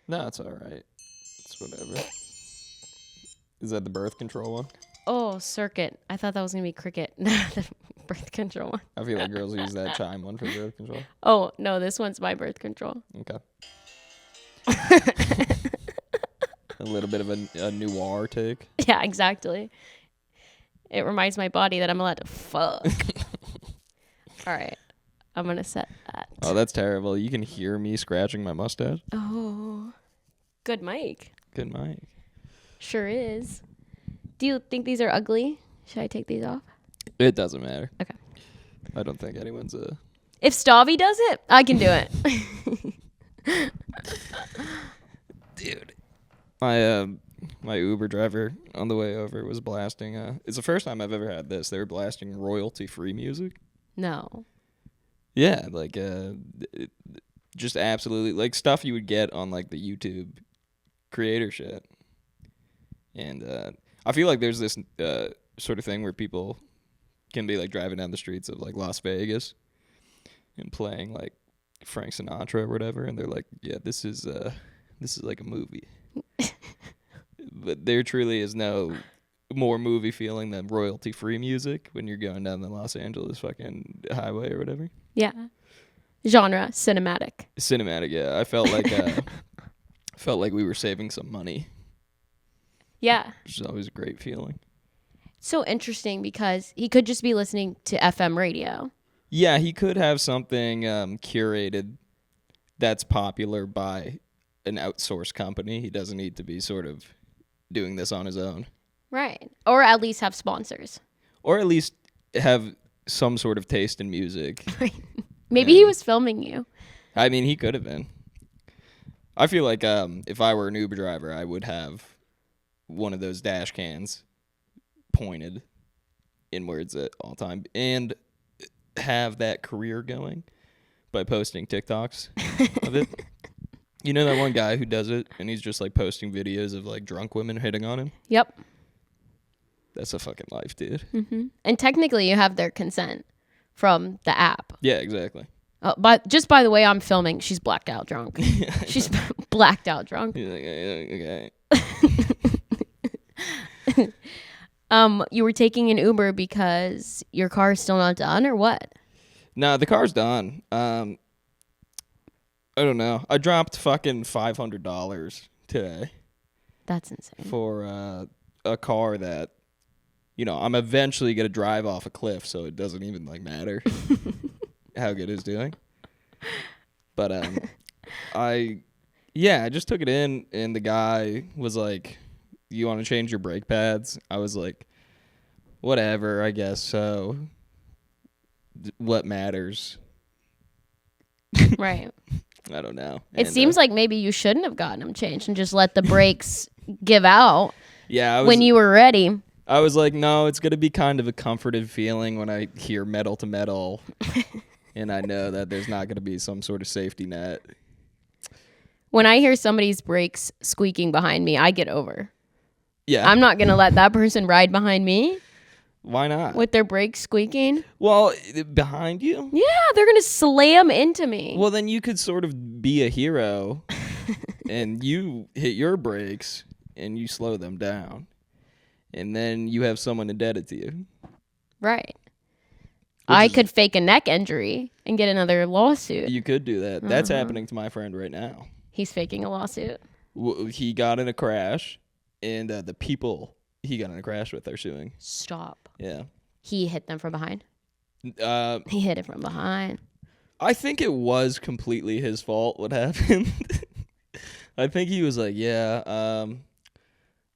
No, it's all right. It's whatever. Is that the birth control one? Oh, circuit. I thought that was going to be cricket. The birth control one. I feel like girls use that chime one for birth control. Oh, no, this one's my birth control. Okay. A little bit of a noir take. Yeah, exactly. It reminds my body that I'm allowed to fuck. All right. I'm going to set that. Oh, that's terrible. You can hear me scratching my mustache. Oh, good mic. Good mic. Sure is. Do you think these are ugly? Should I take these off? It doesn't matter. Okay. I don't think anyone's If Stavi does it, I can do it. Dude. My Uber driver on the way over was blasting. It's the first time I've ever had this. They were blasting royalty-free music. No. Yeah, like just absolutely like stuff you would get on like the YouTube creator shit. And I feel like there's this sort of thing where people can be like driving down the streets of like Las Vegas and playing like Frank Sinatra or whatever, and they're like, yeah, this is like a movie. But there truly is no more movie feeling than royalty free music when you're going down the Los Angeles fucking highway or whatever. Yeah. Genre, cinematic. Cinematic, yeah. I felt like we were saving some money. Yeah. Which is always a great feeling. So interesting because he could just be listening to FM radio. Yeah, he could have something curated that's popular by an outsourced company. He doesn't need to be sort of doing this on his own. Right. Or at least have sponsors. Or at least have some sort of taste in music. Maybe he was filming you. I mean, he could have been. I feel like if I were an Uber driver, I would have one of those dash cans pointed inwards at all time and have that career going by posting TikToks of it. You know that one guy who does it and he's just like posting videos of like drunk women hitting on him? Yep. That's a fucking life, dude. Mm-hmm. And technically you have their consent from the app. Yeah, exactly. But just by the way, I'm filming. She's blacked out drunk. She's blacked out drunk. He's like, okay. You were taking an Uber because your car is still not done, or what? No, the car's done. I don't know. I dropped fucking $500 today. That's insane. For a car that, you know, I'm eventually gonna drive off a cliff, so it doesn't even like matter how good it's doing. But I just took it in, and the guy was like, you want to change your brake pads? I was like, whatever, I guess so. What matters? Right. I don't know. It seems like maybe you shouldn't have gotten them changed and just let the brakes give out when you were ready. I was like, no, it's going to be kind of a comforted feeling when I hear metal to metal, and I know that there's not going to be some sort of safety net. When I hear somebody's brakes squeaking behind me, I get over. Yeah. I'm not going to let that person ride behind me. Why not? With their brakes squeaking? Well, behind you? Yeah, they're going to slam into me. Well, then you could sort of be a hero and you hit your brakes and you slow them down. And then you have someone indebted to you. Right. I could fake a neck injury and get another lawsuit. You could do that. That's happening to my friend right now. He's faking a lawsuit. He got in a crash, and the people he got in a crash with are suing. Stop. Yeah. He hit them from behind? He hit it from behind. I think it was completely his fault what happened. I think he was like, yeah,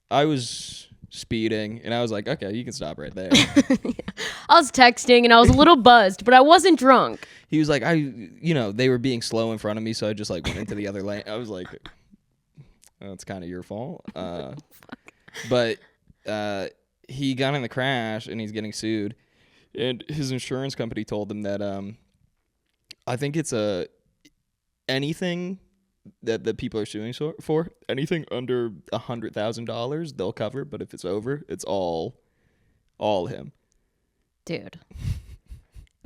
I was speeding, and I was like, okay, you can stop right there. I was texting, and I was a little buzzed, but I wasn't drunk. He was like, they were being slow in front of me, so I just like went into the other lane. I was like, oh, it's kind of your fault. But he got in the crash, and he's getting sued. And his insurance company told him that I think it's anything that the people are suing for, anything under $100,000, they'll cover. But if it's over, it's all him. Dude.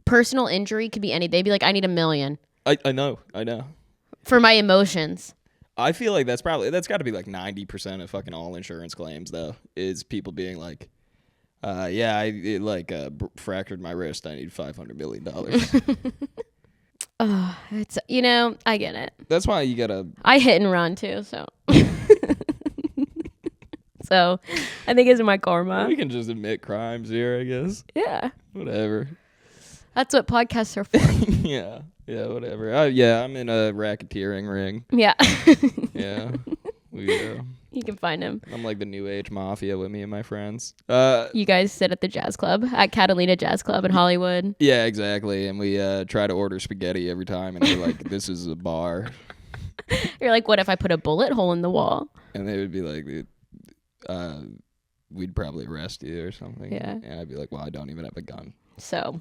Personal injury could be any. They'd be like, I need $1 million. I know. For my emotions. I feel like that's got to be like 90% of fucking all insurance claims though, is people being like, yeah, I fractured my wrist. I need $500 million. It's I get it. That's why you gotta. I hit and run too, so. So, I think it's my karma. We can just admit crimes here, I guess. Yeah. Whatever. That's what podcasts are for. Yeah. Yeah, whatever. Yeah, I'm in a racketeering ring. Yeah. Yeah. You can find him. I'm like the new age mafia with me and my friends. You guys sit at the jazz club, at Catalina Jazz Club in Hollywood. Yeah, exactly. And we try to order spaghetti every time, and they're like, this is a bar. You're like, what if I put a bullet hole in the wall? And they would be like, we'd probably arrest you or something. Yeah. And I'd be like, well, I don't even have a gun. So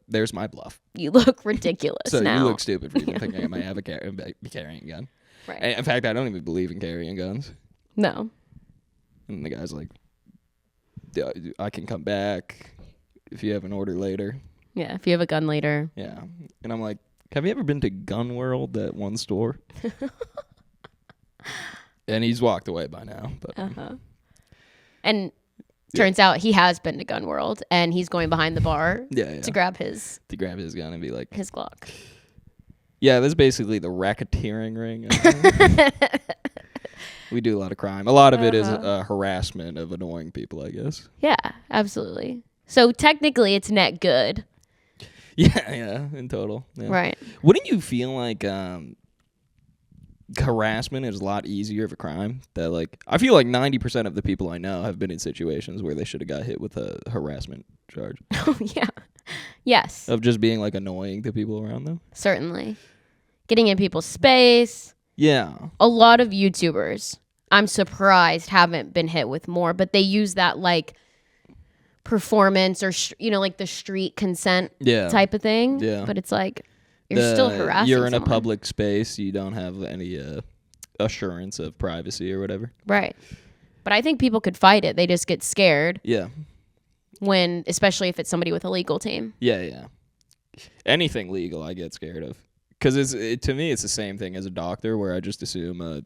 there's my bluff. you look ridiculous So now. you look stupid for even thinking I might have be carrying a gun. Right. And in fact, I don't even believe in carrying guns. No. And the guy's like, I can come back if you have an order later. Yeah, if you have a gun later. Yeah. And I'm like, have you ever been to Gun World, that one store? And he's walked away by now. But And turns out he has been to Gun World, and he's going behind the bar yeah. to grab his gun and be like, his Glock. Yeah, that's basically the racketeering ring. We do a lot of crime. A lot of it is harassment of annoying people, I guess. Yeah, absolutely. So technically, it's net good. Yeah, in total. Yeah. Right. Wouldn't you feel like harassment is a lot easier of a crime? That like, I feel like 90% of the people I know have been in situations where they should have got hit with a harassment charge. Oh, yeah. Yes. Of just being like annoying to people around them. Certainly. Getting in people's space. Yeah. A lot of YouTubers, I'm surprised, haven't been hit with more, but they use that like performance or, like the street consent type of thing. Yeah. But it's like, you're still harassing You're in someone. a public space. You don't have any assurance of privacy or whatever. Right. But I think people could fight it. They just get scared. Yeah. Especially if it's somebody with a legal team. Yeah. Anything legal, I get scared of. Because to me, it's the same thing as a doctor, where I just assume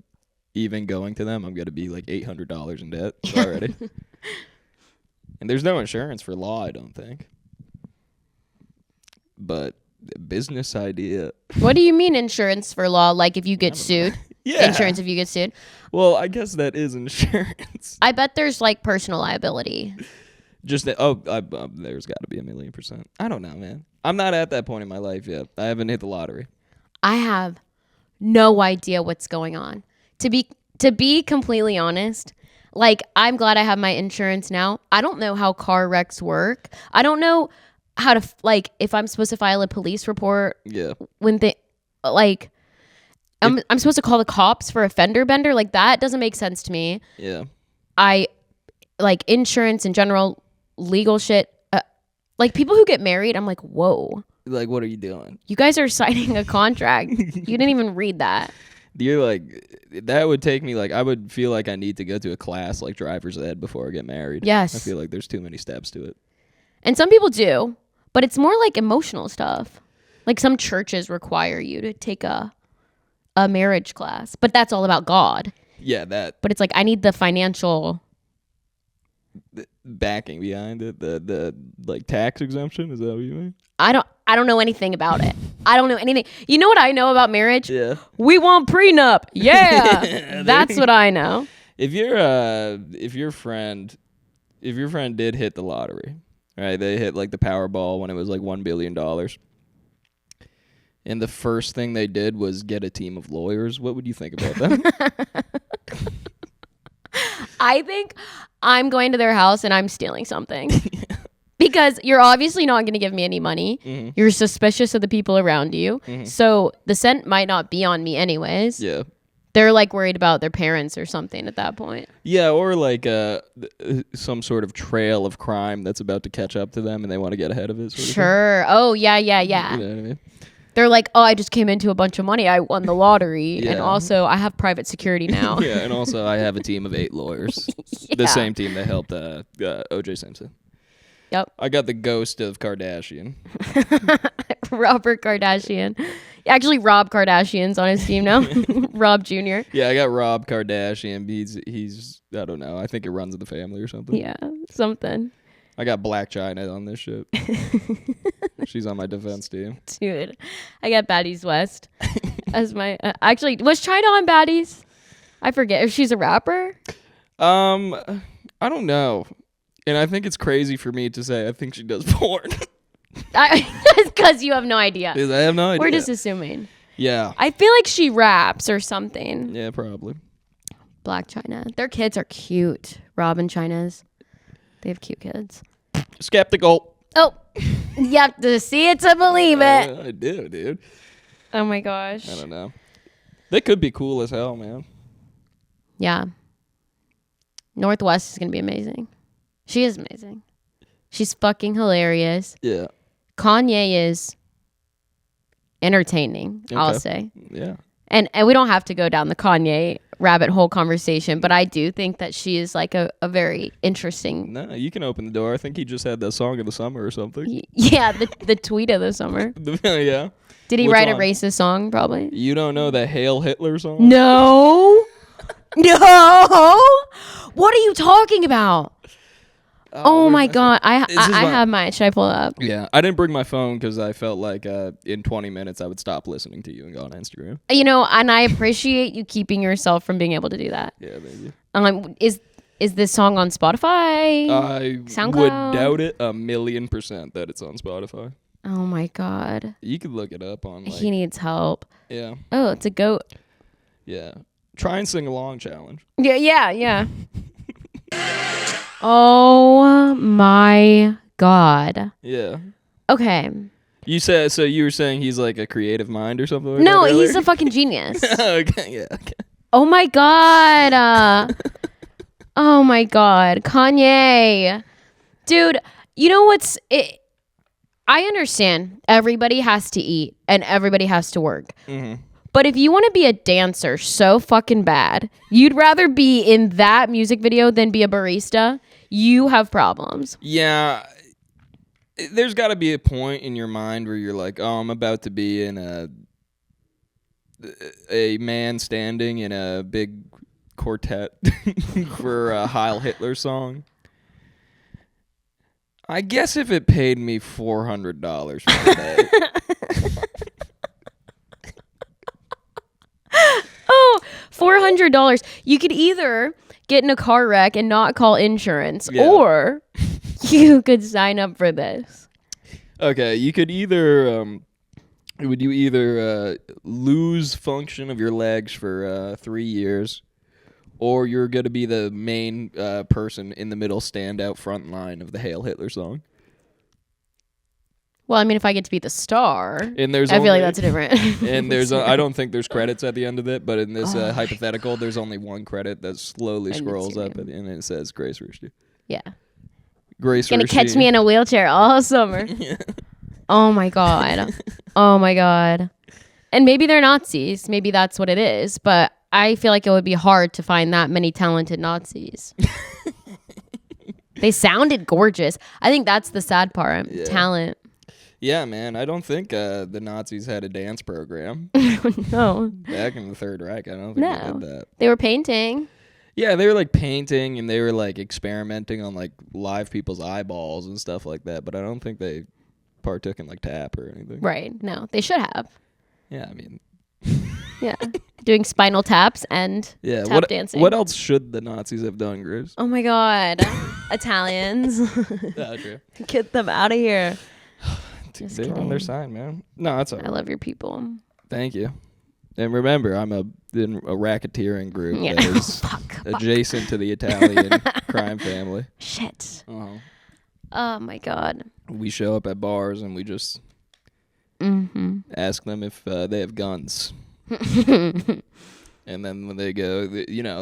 even going to them, I'm going to be like $800 in debt already. And there's no insurance for law, I don't think. But business idea. What do you mean insurance for law? Like if you get sued? Yeah. Insurance if you get sued? Well, I guess that is insurance. I bet there's like personal liability. Just that, there's got to be 1,000,000%. I don't know, man. I'm not at that point in my life yet. I haven't hit the lottery. I have no idea what's going on. To be completely honest, like I'm glad I have my insurance now. I don't know how car wrecks work. I don't know how to if I'm supposed to file a police report. Yeah. When I'm supposed to call the cops for a fender bender. Like that doesn't make sense to me. Yeah. I like insurance in general, legal shit. Like people who get married, I'm like, whoa. Like, what are you doing? You guys are signing a contract. You didn't even read that. You're like, that would take me, like, I would feel like I need to go to a class like driver's ed before I get married. Yes. I feel like there's too many steps to it. And some people do, but it's more like emotional stuff. Like some churches require you to take a marriage class, but that's all about God. Yeah, that. But it's like, I need the financial backing behind it, the like tax exemption. Is that what you mean? I don't know anything about it. I don't know anything. You know what I know about marriage? Yeah. We want prenup. Yeah. That's what I know. If your friend did hit the lottery, right? They hit like the Powerball when it was like $1 billion. And the first thing they did was get a team of lawyers. What would you think about that? I think I'm going to their house and I'm stealing something. Because you're obviously not going to give me any money. Mm-hmm. You're suspicious of the people around you. Mm-hmm. So the scent might not be on me anyways. Yeah. They're like worried about their parents or something at that point. Yeah, or like some sort of trail of crime that's about to catch up to them and they want to get ahead of it. Sure. Oh, yeah. You know what I mean? They're like, oh, I just came into a bunch of money. I won the lottery. Yeah. And also, I have private security now. Yeah, and also, I have a team of 8 lawyers. Yeah. The same team that helped O.J. Simpson. Yep. I got the ghost of Kardashian. Robert Kardashian. Actually, Rob Kardashian's on his team now. Rob Jr. Yeah, I got Rob Kardashian. He's I don't know. I think it runs in the family or something. Yeah, something. I got Black China on this shit. She's on my defense team. Dude, I got Baddies West as my. Actually, was China on Baddies? I forget if she's a rapper. I don't know, and I think it's crazy for me to say I think she does porn. Because you have no idea. I have no idea. We're just assuming. Yeah. I feel like she raps or something. Yeah, probably. Black China. Their kids are cute. Rob and China's. They have cute kids. Skeptical. Oh, you have to see it to believe it. I do, dude. Oh my gosh. I don't know. They could be cool as hell, man. Yeah. Northwest is going to be amazing. She is amazing. She's fucking hilarious. Yeah. Kanye is entertaining, I'll say. Yeah. And we don't have to go down the Kanye rabbit hole conversation, but I do think that she is like a very interesting. No, you can open the door. I think he just had the song of the summer or something. Yeah, the tweet of the summer. Yeah. Did he Which write one? a racist song? Probably. You don't know the Hail Hitler song? No. No. What are you talking about? Oh my God. I have mine. Should I pull it up? Yeah. I didn't bring my phone because I felt like in 20 minutes I would stop listening to you and go on Instagram. You know, and I appreciate you keeping yourself from being able to do that. Yeah, maybe. Is this song on Spotify? I SoundCloud? would doubt it 1,000,000% that it's on Spotify. Oh my God. You could look it up on He needs help. Yeah. Oh, it's a goat. Yeah. Try and sing along challenge. Yeah. Oh my God. Yeah. Okay. You were saying he's like a creative mind or something like No, that he's earlier? a fucking genius. Okay, yeah. Okay. Oh my God. Oh my God. Kanye. Dude, you know what's I understand everybody has to eat and everybody has to work. Mm-hmm. But if you want to be a dancer so fucking bad, you'd rather be in that music video than be a barista. You have problems. Yeah. There's got to be a point in your mind where you're like, oh, I'm about to be in a man standing in a big quartet for a Heil Hitler song. I guess if it paid me $400 for the day. Oh, $400. You could either get in a car wreck and not call insurance, or you could sign up for this. Okay, you could either lose function of your legs for 3 years, or you're going to be the main person in the middle standout front line of the Hail Hitler song. Well, I mean, if I get to be the star, And there's I feel like only- that's different. And there's I don't think there's credits at the end of it, but in this hypothetical, there's only one credit that slowly scrolls up, and it says Grace Rusty. Yeah. Grace Gonna Rusty. catch me in a wheelchair all summer. Oh my God. Oh my God. And maybe they're Nazis. Maybe that's what it is. But I feel like it would be hard to find that many talented Nazis. They sounded gorgeous. I think that's the sad part. Yeah. Talent. Yeah, man. I don't think the Nazis had a dance program No. back in the Third Reich. I don't think they No. did that. They were painting. Yeah, they were like painting and they were like experimenting on like live people's eyeballs and stuff like that. But I don't think they partook in like tap or anything. Right. No, they should have. Yeah, I mean, Yeah. Doing spinal taps and yeah. tap dancing. What else should the Nazis have done, Grace? Oh my God. Italians. Yeah, true. Get them out of here. Just They're on their kidding. side, man. No, that's all I right. love your people. Thank you. And remember, I'm in a racketeering group Yeah. that is Fuck. adjacent to the Italian crime family. Shit. Uh-huh. Oh my God. We show up at bars and we just ask them if they have guns. And then when they go,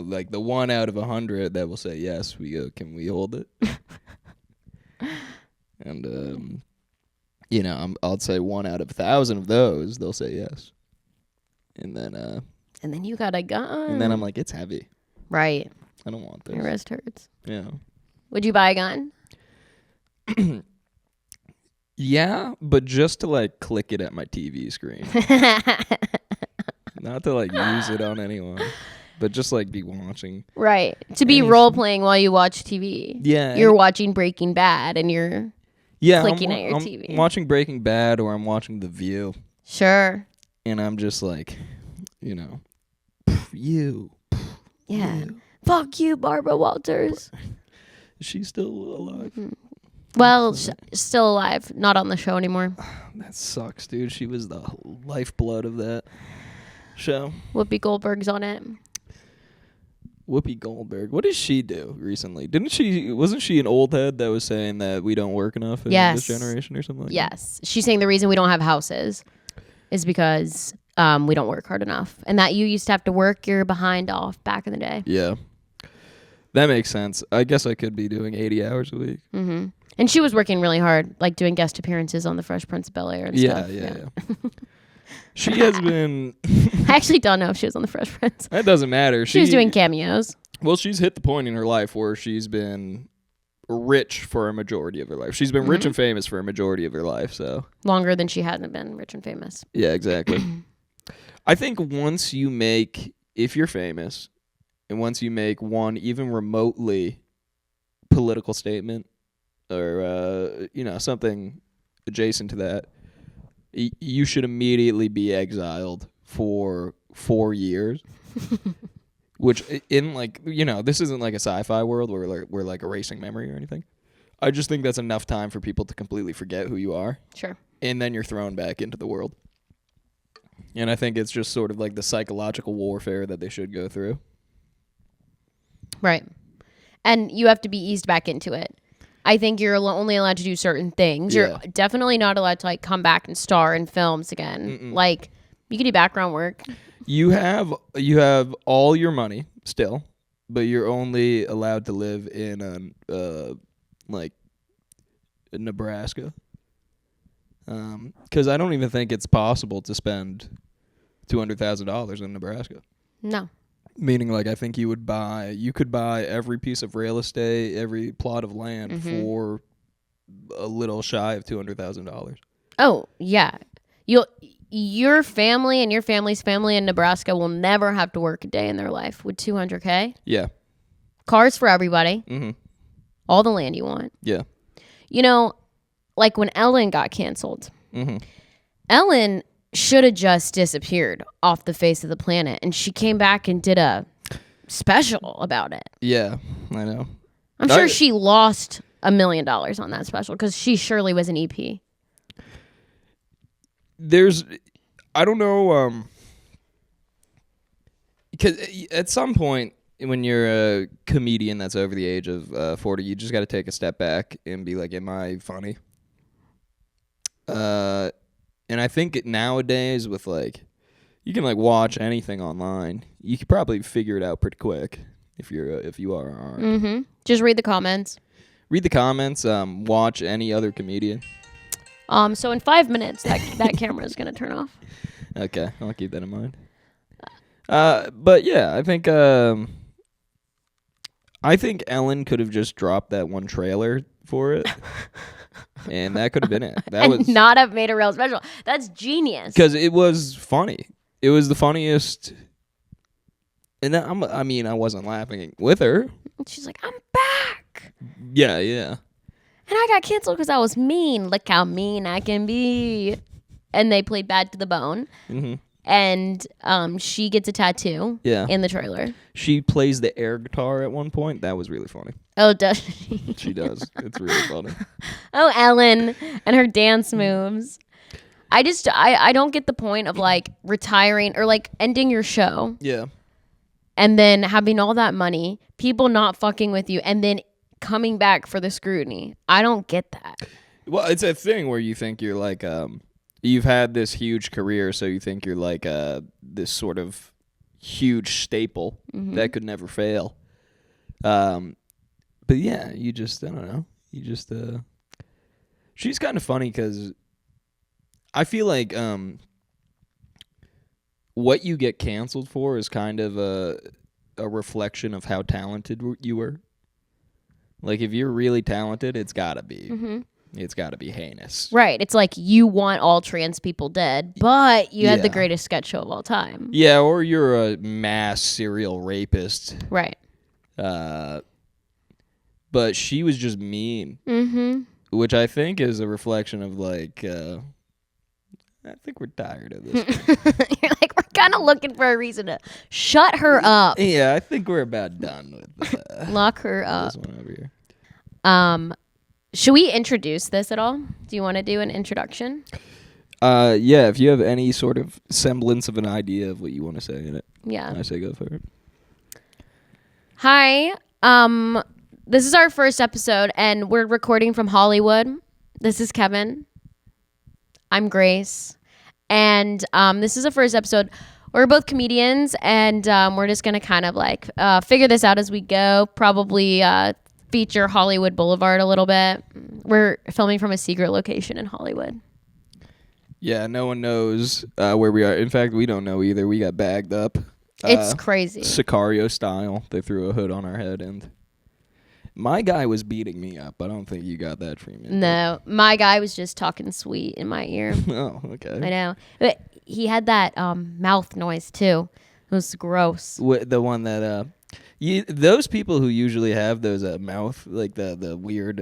like the 1 out of 100 that will say yes, we go, can we hold it? And, I'll say 1 out of 1,000 of those, they'll say yes. And then you got a gun. and then I'm like, it's heavy. Right. I don't want My this. wrist hurts. Yeah. Would you buy a gun? Yeah, but just to like click it at my TV screen. Not to like use it on anyone, but just like be watching. Right. To be role playing while you watch TV. Yeah. You're watching Breaking Bad and you're clicking at your I'm TV. watching Breaking Bad or I'm watching The View. Sure. And I'm just like, you know, you. Yeah. You. Fuck you, Barbara Walters. Is she still alive? Mm-hmm. Well, still alive. Not on the show anymore. That sucks, dude. She was the lifeblood of that show. Whoopi Goldberg's on it. Whoopi Goldberg. What did she do recently? Wasn't she an old head that was saying that we don't work enough in this generation or something like that? Yes. She's saying the reason we don't have houses is because we don't work hard enough. And that you used to have to work your behind off back in the day. Yeah. That makes sense. I guess I could be doing 80 hours a week. Mm-hmm. And she was working really hard, like doing guest appearances on The Fresh Prince of Bel-Air and stuff. Yeah. She has been... I actually don't know if she was on The Fresh Prince. That doesn't matter. She was doing cameos. Well, she's hit the point in her life where she's been rich for a majority of her life. She's been rich and famous for a majority of her life, so... Longer than she hadn't been rich and famous. Yeah, exactly. I think once you make... If you're famous, and once you make one even remotely political statement, or, something adjacent to that, you should immediately be exiled for 4 years. Which, in this isn't like a sci-fi world where we're like erasing memory or anything. I just think that's enough time for people to completely forget who you are. Sure. And then you're thrown back into the world. And I think it's just sort of like the psychological warfare that they should go through. Right. And you have to be eased back into it. I think you're only allowed to do certain things. Yeah. You're definitely not allowed to like come back and star in films again. Mm-mm. Like you can do background work. You have all your money still, but you're only allowed to live in Nebraska. Because I don't even think it's possible to spend $200,000 in Nebraska. No. Meaning, like, I think you could buy every piece of real estate, every plot of land for a little shy of $200,000. Oh, yeah. Your family and your family's family in Nebraska will never have to work a day in their life with $200K. Yeah. Cars for everybody. Mm-hmm. All the land you want. Yeah. Like when Ellen got canceled. Mm-hmm. Ellen should have just disappeared off the face of the planet, and she came back and did a special about it. Yeah, I know. I'm sure she lost $1 million on that special because she surely was an EP. I don't know, because at some point when you're a comedian that's over the age of 40, you just got to take a step back and be like, am I funny? And I think nowadays with you can watch anything online. You could probably figure it out pretty quick if you are art. Mm-hmm. Just read the comments. Read the comments. Watch any other comedian. So in 5 minutes, that camera is gonna turn off. Okay, I'll keep that in mind. But yeah, I think Ellen could have just dropped that one trailer for it. And that could have been it. That was not have made a real special. That's genius. Because it was funny. It was the funniest. And I wasn't laughing with her. And she's like, I'm back. Yeah. And I got canceled because I was mean. Look how mean I can be. And they played Bad to the Bone. Mm-hmm. And she gets a tattoo in the trailer. She plays the air guitar at one point. That was really funny. Oh, does she? She does. It's really funny. Oh, Ellen and her dance moves. I don't get the point of retiring or ending your show. Yeah. And then having all that money, people not fucking with you, and then coming back for the scrutiny. I don't get that. Well, it's a thing where you think you're you've had this huge career, so you think you're this sort of huge staple that could never fail. But yeah, I don't know. She's kind of funny because I feel like what you get canceled for is kind of a reflection of how talented you were. Like, if you're really talented, it's gotta be. Mm-hmm. It's got to be heinous. Right. It's like you want all trans people dead, but you had the Yeah. greatest sketch show of all time. Yeah, or you're a mass serial rapist. Right. But she was just mean, Mm-hmm. which I think is a reflection of like, I think we're tired of this. You're like, we're kind of looking for a reason to shut her up. Yeah, I think we're about done with Lock her up. this one over here. Should we introduce this at all? Do you want to do an introduction? Yeah, if you have any sort of semblance of an idea of what you want to say in it, Yeah. I say go for it. Hi. This is our first episode, and we're recording from Hollywood. This is Kevin. I'm Grace. And this is the first episode. We're both comedians, and we're just going to kind of like figure this out as we go. Probably feature Hollywood Boulevard a little bit. We're filming from a secret location in Hollywood. Yeah, no one knows where we are. In fact, we don't know either. We got bagged up. It's crazy. Sicario style. They threw a hood on our head, and my guy was beating me up. I don't think you got that treatment. No, my guy was just talking sweet in my ear. Oh, okay. I know. But he had that mouth noise too. It was gross. The one that those people who usually have those mouth, like the weird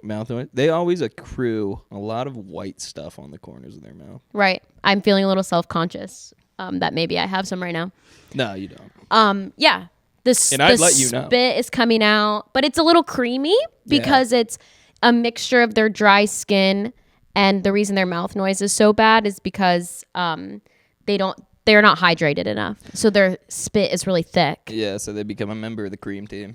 mouth noise, they always accrue a lot of white stuff on the corners of their mouth. Right. I'm feeling a little self-conscious that maybe I have some right now. No, you don't. Yeah. The I'd let you know. spit is coming out, but it's a little creamy because it's a mixture of their dry skin, and the reason their mouth noise is so bad is because they're not hydrated enough, so their spit is really thick. Yeah, so they become a member of the cream team.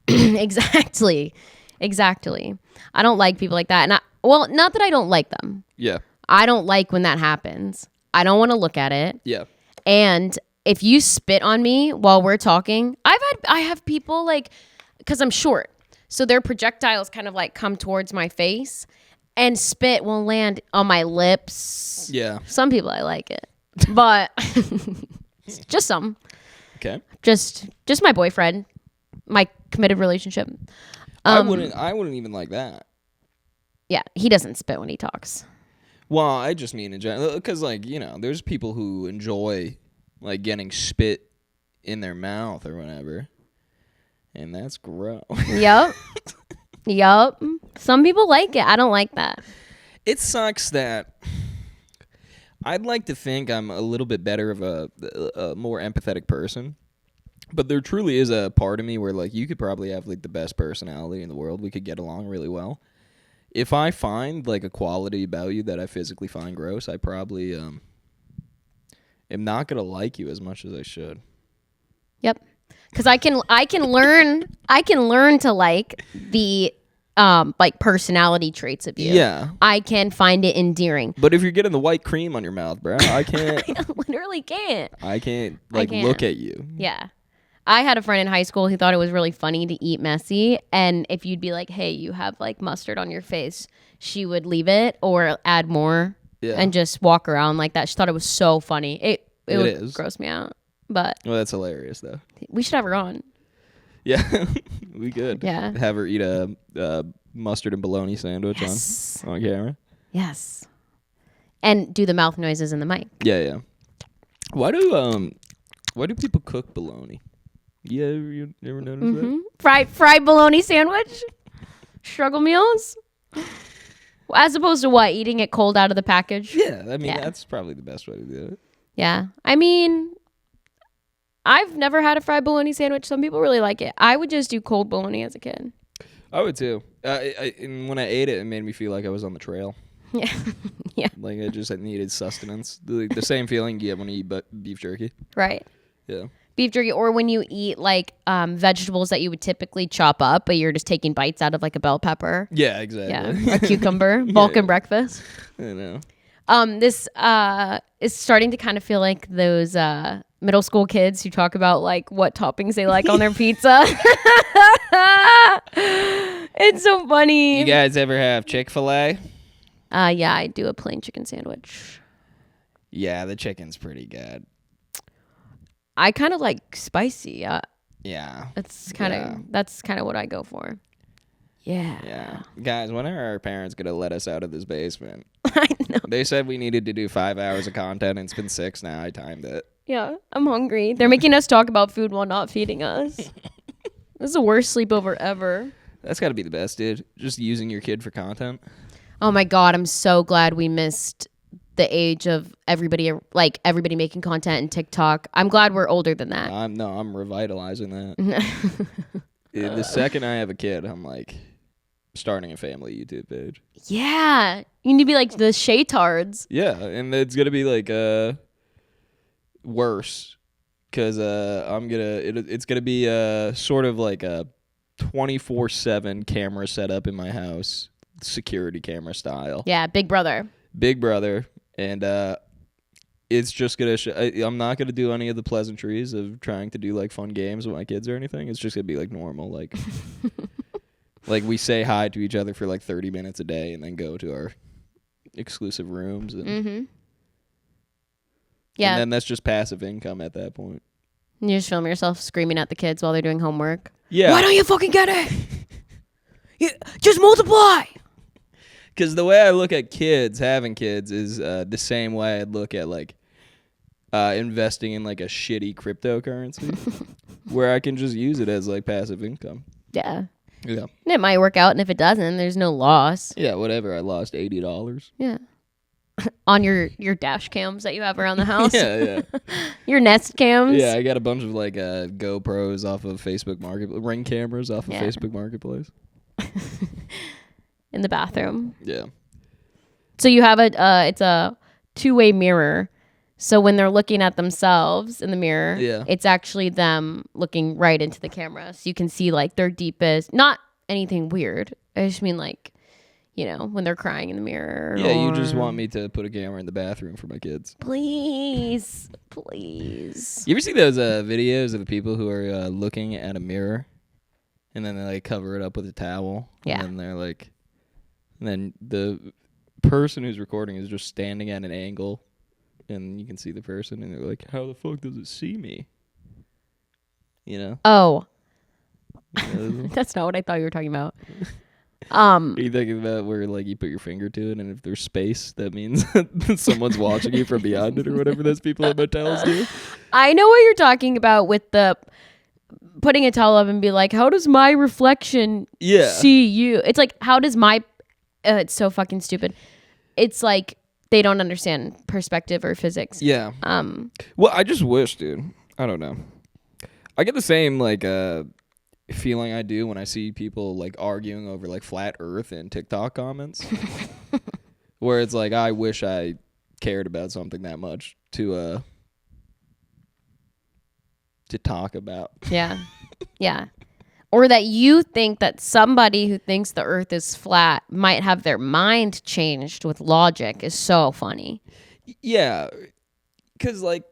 Exactly. I don't like people like that, and not that I don't like them. Yeah. I don't like when that happens. I don't want to look at it. Yeah. And if you spit on me while we're talking, I have people like, because I'm short, so their projectiles kind of like come towards my face, and spit will land on my lips. Yeah. Some people I like it, but just some. Okay. Just my boyfriend, my committed relationship. I wouldn't even like that. Yeah, he doesn't spit when he talks. Well, I just mean in general, because like, you know, there's people who enjoy like getting spit in their mouth or whatever, and that's gross. Yup. Some people like it. I don't like that. It sucks that I'd like to think I'm a little bit better of a more empathetic person, but there truly is a part of me where like you could probably have like the best personality in the world. We could get along really well. If I find like a quality about you that I physically find gross, I probably am not gonna like you as much as I should. Yep. Because I can learn to like the like personality traits of you. Yeah. I can find it endearing. But if you're getting the white cream on your mouth, bro, I can't. I literally can't. I can't like can't. look at you. Yeah. I had a friend in high school who thought it was really funny to eat messy, and if you'd be like, "Hey, you have like mustard on your face," she would leave it or add more and just walk around like that. She thought it was so funny. It would gross me out. But well, that's hilarious though. We should have her on. Yeah, we could. Yeah. Have her eat a mustard and bologna sandwich on camera. Yes. And do the mouth noises in the mic. Yeah. Why do people cook bologna? Yeah, you ever notice that? Fried bologna sandwich? Struggle meals? As opposed to what? Eating it cold out of the package? Yeah, I mean, that's probably the best way to do it. Yeah. I mean, I've never had a fried bologna sandwich. Some people really like it. I would just do cold bologna as a kid. I would too. And when I ate it, it made me feel like I was on the trail. Yeah. Yeah. Like I needed sustenance. The same feeling you get when you eat beef jerky. Right. Yeah. Beef jerky, or when you eat like vegetables that you would typically chop up, but you're just taking bites out of like a bell pepper. Yeah, exactly. Yeah. A cucumber. Vulcan breakfast. I know. This is starting to kind of feel like those middle school kids who talk about like what toppings they like on their pizza. It's so funny. You guys ever have Chick-fil-A? Yeah, I do a plain chicken sandwich. Yeah, the chicken's pretty good. I kind of like spicy. Yeah. That's kind of what I go for. Yeah. Guys, when are our parents going to let us out of this basement? I know. They said we needed to do 5 hours of content, and it's been 6 now. I timed it. Yeah, I'm hungry. They're making us talk about food while not feeding us. This is the worst sleepover ever. That's got to be the best, dude. Just using your kid for content. Oh my God, I'm so glad we missed the age of everybody making content and TikTok. I'm glad we're older than that. I'm revitalizing that. The second I have a kid, I'm like starting a family YouTube page. Yeah, you need to be like the Shaytards. Yeah, and it's gonna be like worse because it's gonna be sort of like a 24/7 camera setup in my house, security camera style. Yeah, Big Brother. Big Brother, and it's just gonna. I'm not gonna do any of the pleasantries of trying to do like fun games with my kids or anything. It's just gonna be like normal, like like we say hi to each other for like 30 minutes a day, and then go to our exclusive rooms. And, yeah, and then that's just passive income at that point. You just film yourself screaming at the kids while they're doing homework. Yeah. Why don't you fucking get it? Just multiply. Because the way I look at having kids, is the same way I'd look at like investing in like a shitty cryptocurrency, where I can just use it as like passive income. Yeah. Yeah. And it might work out, and if it doesn't, there's no loss. Yeah, whatever. I lost $80. Yeah. On your dash cams that you have around the house. Yeah. Your Nest cams. Yeah, I got a bunch of like GoPros off of Facebook Marketplace, Ring cameras off of Facebook Marketplace. In the bathroom. Yeah. So you have it's a two-way mirror. So when they're looking at themselves in the mirror, it's actually them looking right into the camera. So you can see like their deepest, not anything weird. I just mean like, you know, when they're crying in the mirror. Yeah, you just want me to put a camera in the bathroom for my kids. Please. You ever see those videos of the people who are looking at a mirror and then they like cover it up with a towel? Yeah. And then they're like, and then the person who's recording is just standing at an angle and you can see the person and they're like, how the fuck does it see me? You know? Oh. That's not what I thought you were talking about. Are you thinking about where like you put your finger to it and if there's space, that means someone's watching you from beyond it or whatever those people at motels do? I know what you're talking about with the putting a towel up and be like, how does my reflection see you? It's like, how does my... it's so fucking stupid. It's like they don't understand perspective or physics. Yeah. Well, I just wish, dude. I don't know. I get the same like feeling I do when I see people like arguing over like flat Earth in TikTok comments, where it's like I wish I cared about something that much to talk about. Yeah. Yeah. Or that you think that somebody who thinks the Earth is flat might have their mind changed with logic is so funny. Yeah, because like,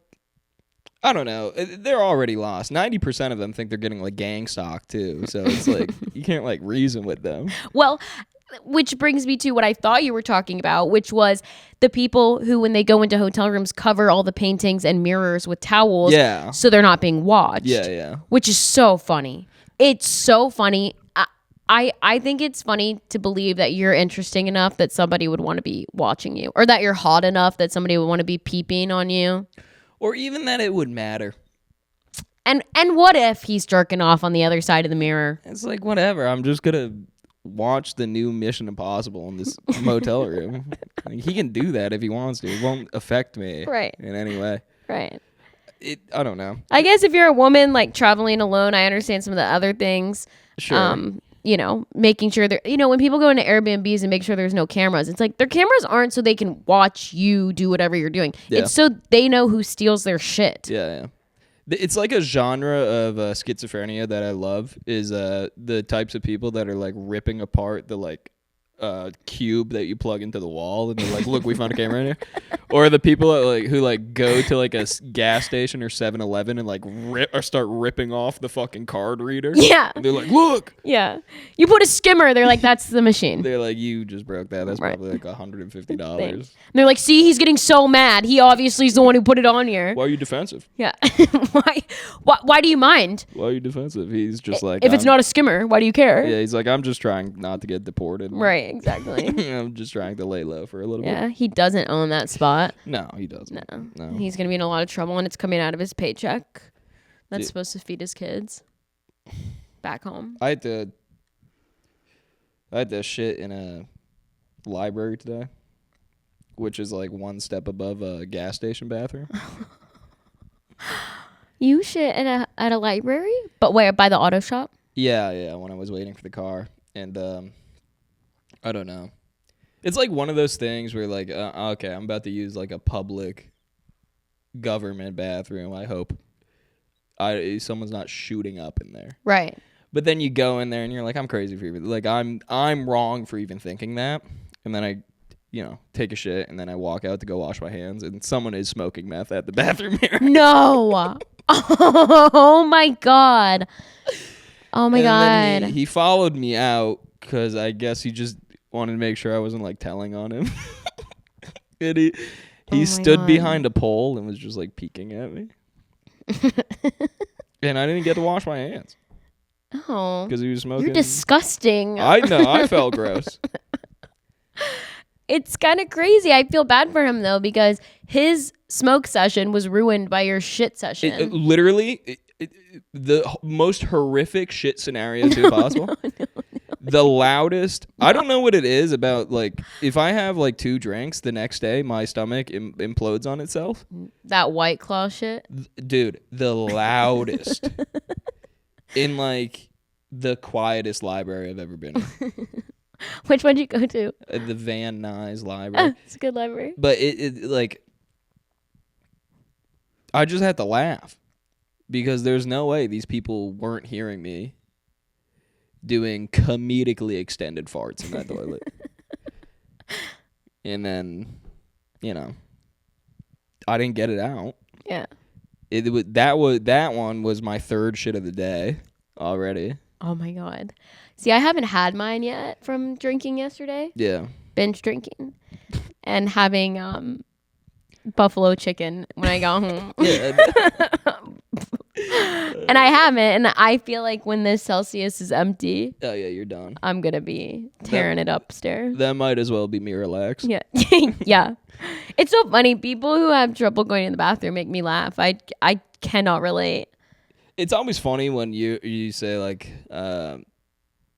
I don't know, they're already lost. 90% of them think they're getting like gang stalked too, so it's like you can't like reason with them. Well, which brings me to what I thought you were talking about, which was the people who, when they go into hotel rooms, cover all the paintings and mirrors with towels, so they're not being watched. Yeah. Which is so funny. It's so funny. I think it's funny to believe that you're interesting enough that somebody would want to be watching you, or that you're hot enough that somebody would want to be peeping on you, or even that it would matter. And what if he's jerking off on the other side of the mirror? It's like, whatever. I'm just gonna watch the new Mission Impossible in this motel room. Like, he can do that if he wants to. It won't affect me in any way. Right. I don't know. I guess if you're a woman like traveling alone, I understand some of the other things. Sure. You know, making sure there, you know, when people go into Airbnbs and make sure there's no cameras, it's like their cameras aren't so they can watch you do whatever you're doing. Yeah. It's so they know who steals their shit. Yeah. It's like a genre of schizophrenia that I love is the types of people that are like ripping apart the like cube that you plug into the wall, and they're like, "Look, we found a camera in here." Or the people that, who go to like a gas station or 7-Eleven and rip or start ripping off the fucking card reader. Yeah. And they're like, "Look." Yeah. You put a skimmer. They're like, that's the machine. They're like, "You just broke that. That's Right. probably like $150." They're like, see, he's getting so mad. He obviously is the one who put it on here. Why are you defensive? Yeah. Why do you mind? Why are you defensive? He's just like, if it's not a skimmer, why do you care? Yeah, he's like, I'm just trying not to get deported. Right, exactly. I'm just trying to lay low for a little bit. Yeah, he doesn't own that spot. No, he doesn't. No. He's going to be in a lot of trouble, and it's coming out of his paycheck. That's supposed to feed his kids back home. I had to shit in a library today, which is like one step above a gas station bathroom. You shit at a library? But where? By the auto shop? Yeah, when I was waiting for the car. And I don't know. It's like one of those things where like, okay, I'm about to use like a public government bathroom. I hope someone's not shooting up in there. Right. But then you go in there and you're like, I'm crazy for even, like, I'm wrong for even thinking that. And then I, take a shit and then I walk out to go wash my hands and someone is smoking meth at the bathroom mirror. No. Oh my God. Oh my God. He followed me out because I guess he just wanted to make sure I wasn't like telling on him. And he stood behind a pole and was just like peeking at me. And I didn't get to wash my hands. Oh. Because he was smoking. You're disgusting. I know. I felt gross. It's kind of crazy. I feel bad for him though because his smoke session was ruined by your shit session. Literally, the most horrific shit scenario too possible. No. The loudest. No. I don't know what it is about. Like, if I have like 2 drinks, the next day my stomach implodes on itself. That White Claw shit, dude. The loudest in like the quietest library I've ever been in. Which one did you go to? The Van Nuys library. Oh, it's a good library. But it like, I just had to laugh because there's no way these people weren't hearing me doing comedically extended farts in that toilet. And then, I didn't get it out. Yeah. That one was my 3rd shit of the day already. Oh my God. See, I haven't had mine yet from drinking yesterday. Yeah. Binge drinking. And having buffalo chicken when I got home. Yeah. And I haven't. And I feel like when this Celsius is empty. Oh, yeah, you're done. I'm going to be tearing it upstairs. That might as well be Miralax. Yeah. Yeah. It's so funny. People who have trouble going to the bathroom make me laugh. I cannot relate. It's always funny when you say like,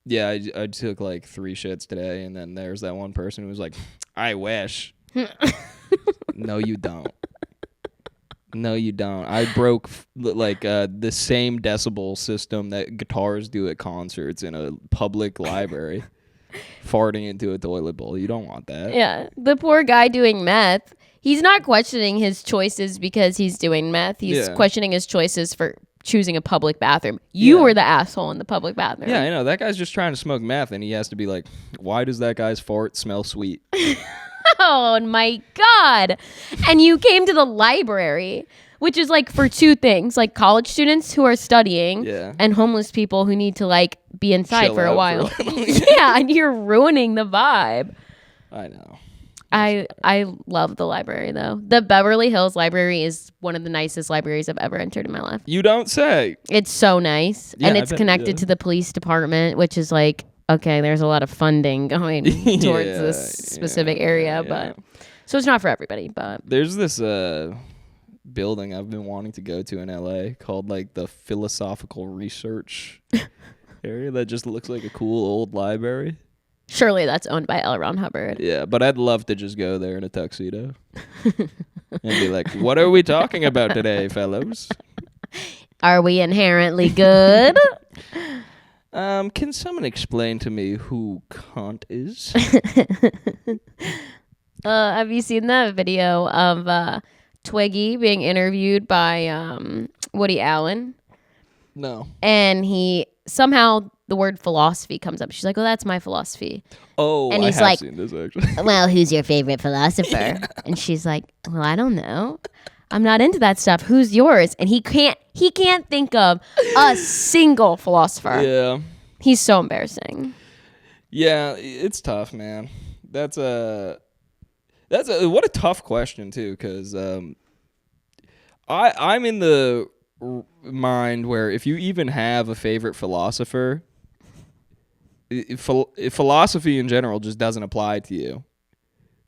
yeah, I took like 3 shits today, and then there's that one person who was like, I wish. No, you don't. No, you don't. I broke the same decibel system that guitars do at concerts in a public library, farting into a toilet bowl. You don't want that. Yeah, the poor guy doing meth. He's not questioning his choices because he's doing meth. He's questioning his choices for choosing a public bathroom. You were the asshole in the public bathroom. Yeah, I know. That guy's just trying to smoke meth, and he has to be like, why does that guy's fart smell sweet? Oh, my God. And you came to the library, which is like for 2 things, like college students who are studying and homeless people who need to like be inside for a while. Yeah, and you're ruining the vibe. I know. I love the library, though. The Beverly Hills Library is one of the nicest libraries I've ever entered in my life. You don't say. It's so nice. Yeah, and it's connected to the police department, which is like, okay, there's a lot of funding going towards this specific area. But so it's not for everybody. But there's this building I've been wanting to go to in LA called like the Philosophical Research area that just looks like a cool old library. Surely that's owned by L. Ron Hubbard. Yeah, but I'd love to just go there in a tuxedo and be like, what are we talking about today, fellows? Are we inherently good? Can someone explain to me who Kant is? Have you seen that video of Twiggy being interviewed by Woody Allen? No. And he somehow the word philosophy comes up. She's like, well, that's my philosophy. Oh, And I he's have like, seen this actually. well, who's your favorite philosopher? And she's like, well, I don't know. I'm not into that stuff. Who's yours? And he can't think of a single philosopher. Yeah. He's so embarrassing. Yeah, it's tough, man. That's what a tough question too, because I'm in the mind where if you even have a favorite philosopher, philosophy in general just doesn't apply to you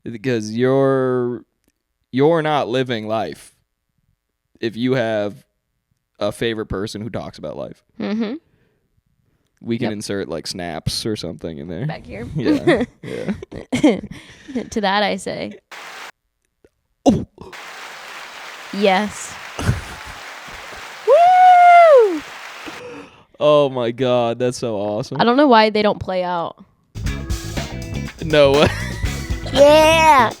because you're not living life if you have a favorite person who talks about life. Mm-hmm. We can insert like snaps or something in there. Back here. Yeah. Yeah. To that I say. Oh. Yes. Woo! Oh my God, that's so awesome. I don't know why they don't play out. No. Yeah.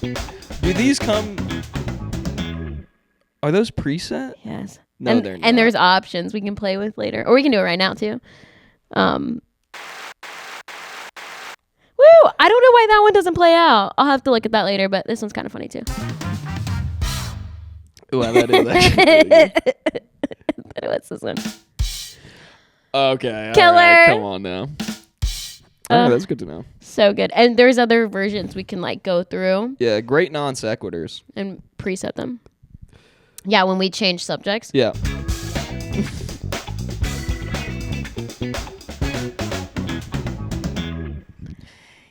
Do these come? Are those preset? Yes. No, they're not. And there's options we can play with later, or we can do it right now too. Woo! I don't know why that one doesn't play out. I'll have to look at that later, but this one's kind of funny too. Well, that is actually really good. What's this one? Okay. Killer. All right, come on now. Oh, that's good to know. So good. And there's other versions we can like go through Yeah, great non sequiturs. and preset them. Yeah, when we change subjects. Yeah.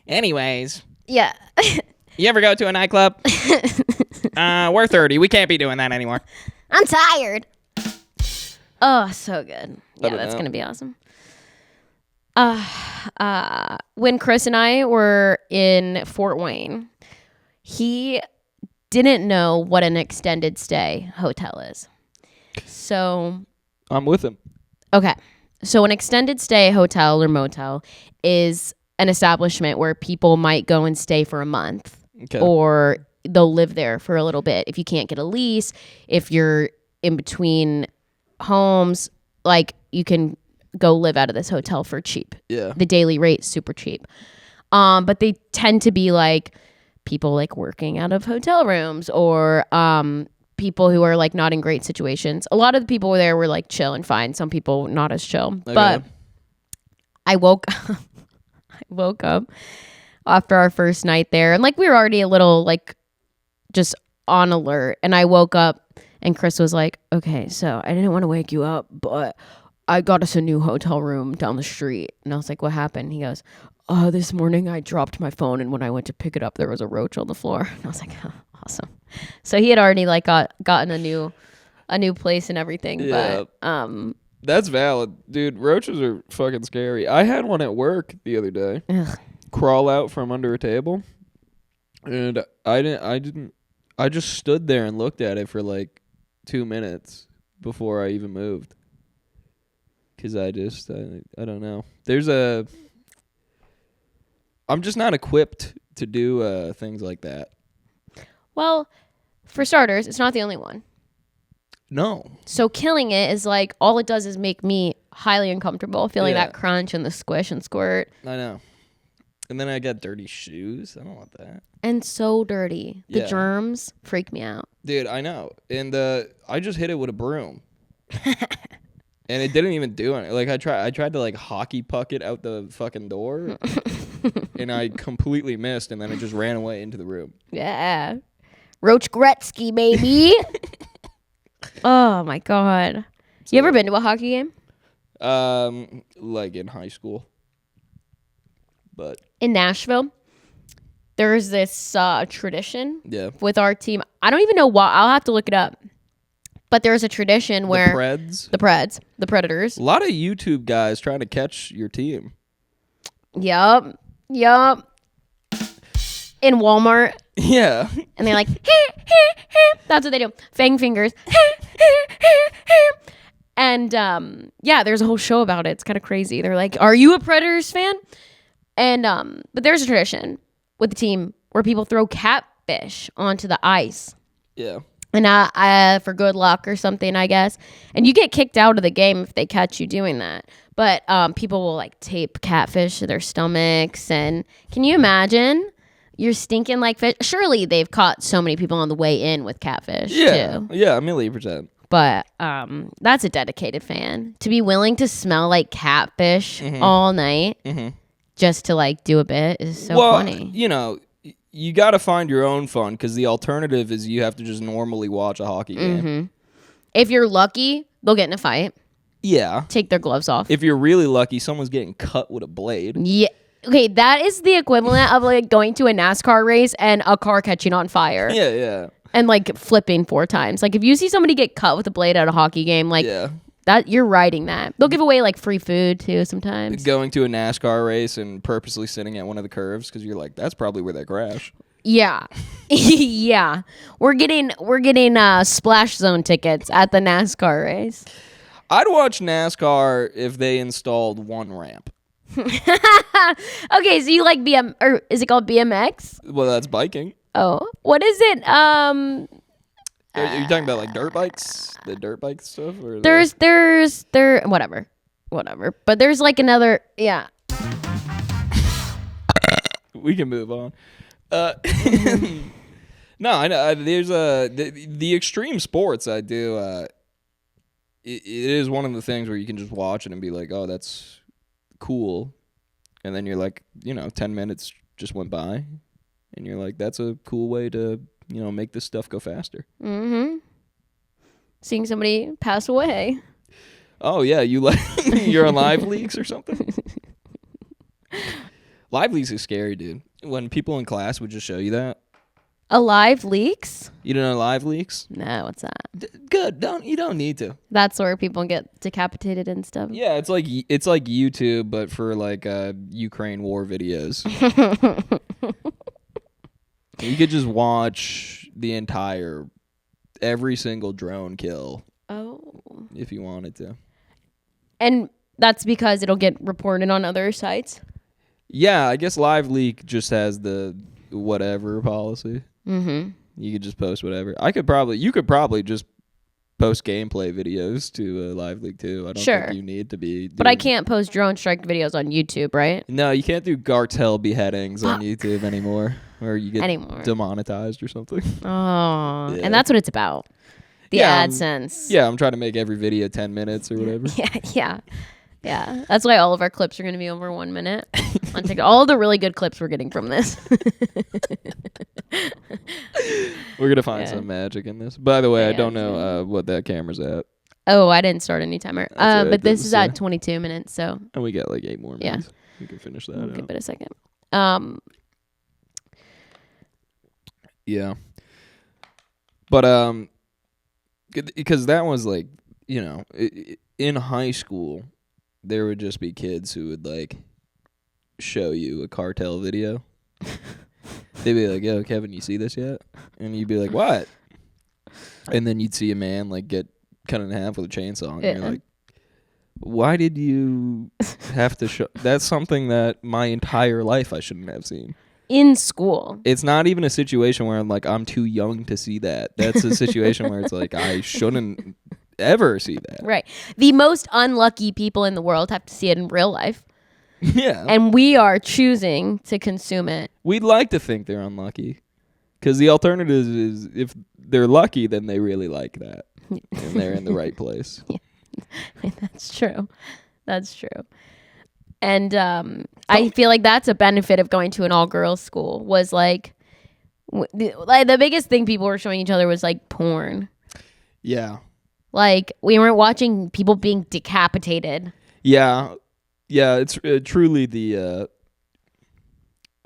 Anyways, Yeah. you ever go to a nightclub? We're 30. We can't be doing that anymore. I'm tired. Oh, so good. Yeah, don't that's know. going to be awesome. When Chris and I were in Fort Wayne, he didn't know what an extended stay hotel is. So, I'm with him. okay. So an extended stay hotel or motel is an establishment where people might go and stay for a month. Okay. Or they'll live there for a little bit. If you can't get a lease, if you're in between homes, like you can go live out of this hotel for cheap. Yeah. The daily rate's super cheap. But they tend to be like people like working out of hotel rooms or people who are like not in great situations. A lot of the people there were like chill and fine. Some people not as chill. Okay. But I woke up after our first night there, and like we were already a little like just on alert, and I woke up and Chris was like, okay, so I didn't want to wake you up, but I got us a new hotel room down the street. And I was like, what happened? He goes, this morning I dropped my phone, and when I went to pick it up there was a roach on the floor. And I was like, oh, awesome. So he had already like gotten a new place and everything. Yeah. But That's valid. Dude, roaches are fucking scary. I had one at work the other day. ugh. Crawl out from under a table. And I just stood there and looked at it for like 2 minutes before I even moved. Cause I don't know. I'm just not equipped to do things like that. Well, for starters, it's not the only one. No. So killing it is like, all it does is make me highly uncomfortable, feeling Yeah. that crunch and the squish and squirt. I know. And then I got dirty shoes. I don't want that. And so dirty. The Yeah. germs freak me out. Dude, I know. And I just hit it with a broom. And it didn't even do anything. Like I tried to like hockey puck it out the fucking door. And I completely missed, and then it just ran away into the room. Yeah. Roach Gretzky, baby. Oh my God. You ever been to a hockey game? Like in high school. But In Nashville, there's this tradition yeah. with our team. I don't even know why. I'll have to look it up. But there's a tradition where The the Predators. A lot of YouTube guys trying to catch your team. Yup. In Walmart. Yeah. And they're like, that's what they do. Fang fingers. And yeah, there's a whole show about it. It's kind of crazy. They're like, are you a Predators fan? And but there's a tradition with the team where people throw catfish onto the ice. Yeah. and for good luck or something, I guess. And you get kicked out of the game if they catch you doing that. But people will like tape catfish to their stomachs, and can you imagine? You're stinking like fish. Surely they've caught so many people on the way in with catfish too. Yeah, 1,000,000%. But that's a dedicated fan to be willing to smell like catfish all night just to like do a bit is so funny. You know, you got to find your own fun because the alternative is you have to just normally watch a hockey game. If you're lucky, they'll get in a fight. Yeah. Take their gloves off. If you're really lucky, someone's getting cut with a blade. Yeah. Okay, that is the equivalent of like going to a NASCAR race and a car catching on fire. Yeah. And like flipping 4 times. Like if you see somebody get cut with a blade at a hockey game, like that you're riding that. They'll give away like free food too sometimes. Going to a NASCAR race and purposely sitting at one of the curves because you're like, that's probably where they crash. Yeah. Yeah. We're getting splash zone tickets at the NASCAR race. I'd watch NASCAR if they installed one ramp. Okay, so you like or is it called BMX? Well, that's biking. Oh, what is it? Are you talking about like dirt bikes? The dirt bike stuff? Or there's whatever. But there's like another, yeah. We can move on. No, I know. There's the extreme sports I do. It is one of the things where you can just watch it and be like, oh, that's cool. And then you're like, 10 minutes just went by. And you're like, that's a cool way to, make this stuff go faster. Mm-hmm. Seeing somebody pass away. Oh, yeah. You're on live leaks or something? Live leaks is scary, dude. When people in class would just show you that. Alive leaks? You don't know live leaks? No, what's that? Good. You don't need to. That's where people get decapitated and stuff. Yeah, it's like YouTube, but for like Ukraine war videos. You could just watch every single drone kill. Oh. If you wanted to. And that's because it'll get reported on other sites? Yeah, I guess Live Leak just has the whatever policy. Mm-hmm. You could just post whatever. You could probably just post gameplay videos to Live Leak too. I don't think you need to be. But I can't post drone strike videos on YouTube, right? No, you can't do cartel beheadings on YouTube anymore, or you get demonetized or something. Oh, yeah. And that's what it's about. The AdSense. I'm trying to make every video 10 minutes or whatever. Yeah. That's why all of our clips are going to be over 1 minute on TikTok. All the really good clips we're getting from this. We're going to find some magic in this. By the way, I don't know what that camera's at. Oh, I didn't start any timer. But this is at 22 minutes, so. And we got like 8 more minutes. We can finish that out. Give it a second. Yeah. But, because that was like, in high school, there would just be kids who would like show you a cartel video. They'd be like, yo, Kevin, you see this yet? And you'd be like, what? And then you'd see a man like get cut in half with a chainsaw. And you're like, why did you have to show? That's something that my entire life I shouldn't have seen. In school. It's not even a situation where I'm like, I'm too young to see that. That's a situation where it's like, I shouldn't ever see that. Right. The most unlucky people in the world have to see it in real life. Yeah. And we are choosing to consume it. We'd like to think they're unlucky. Because the alternative is if they're lucky, then they really like that. And they're in the right place. Yeah. That's true. And I feel like that's a benefit of going to an all-girls school was like the biggest thing people were showing each other was like porn. Yeah. Like, we weren't watching people being decapitated. Yeah. Yeah, it's truly the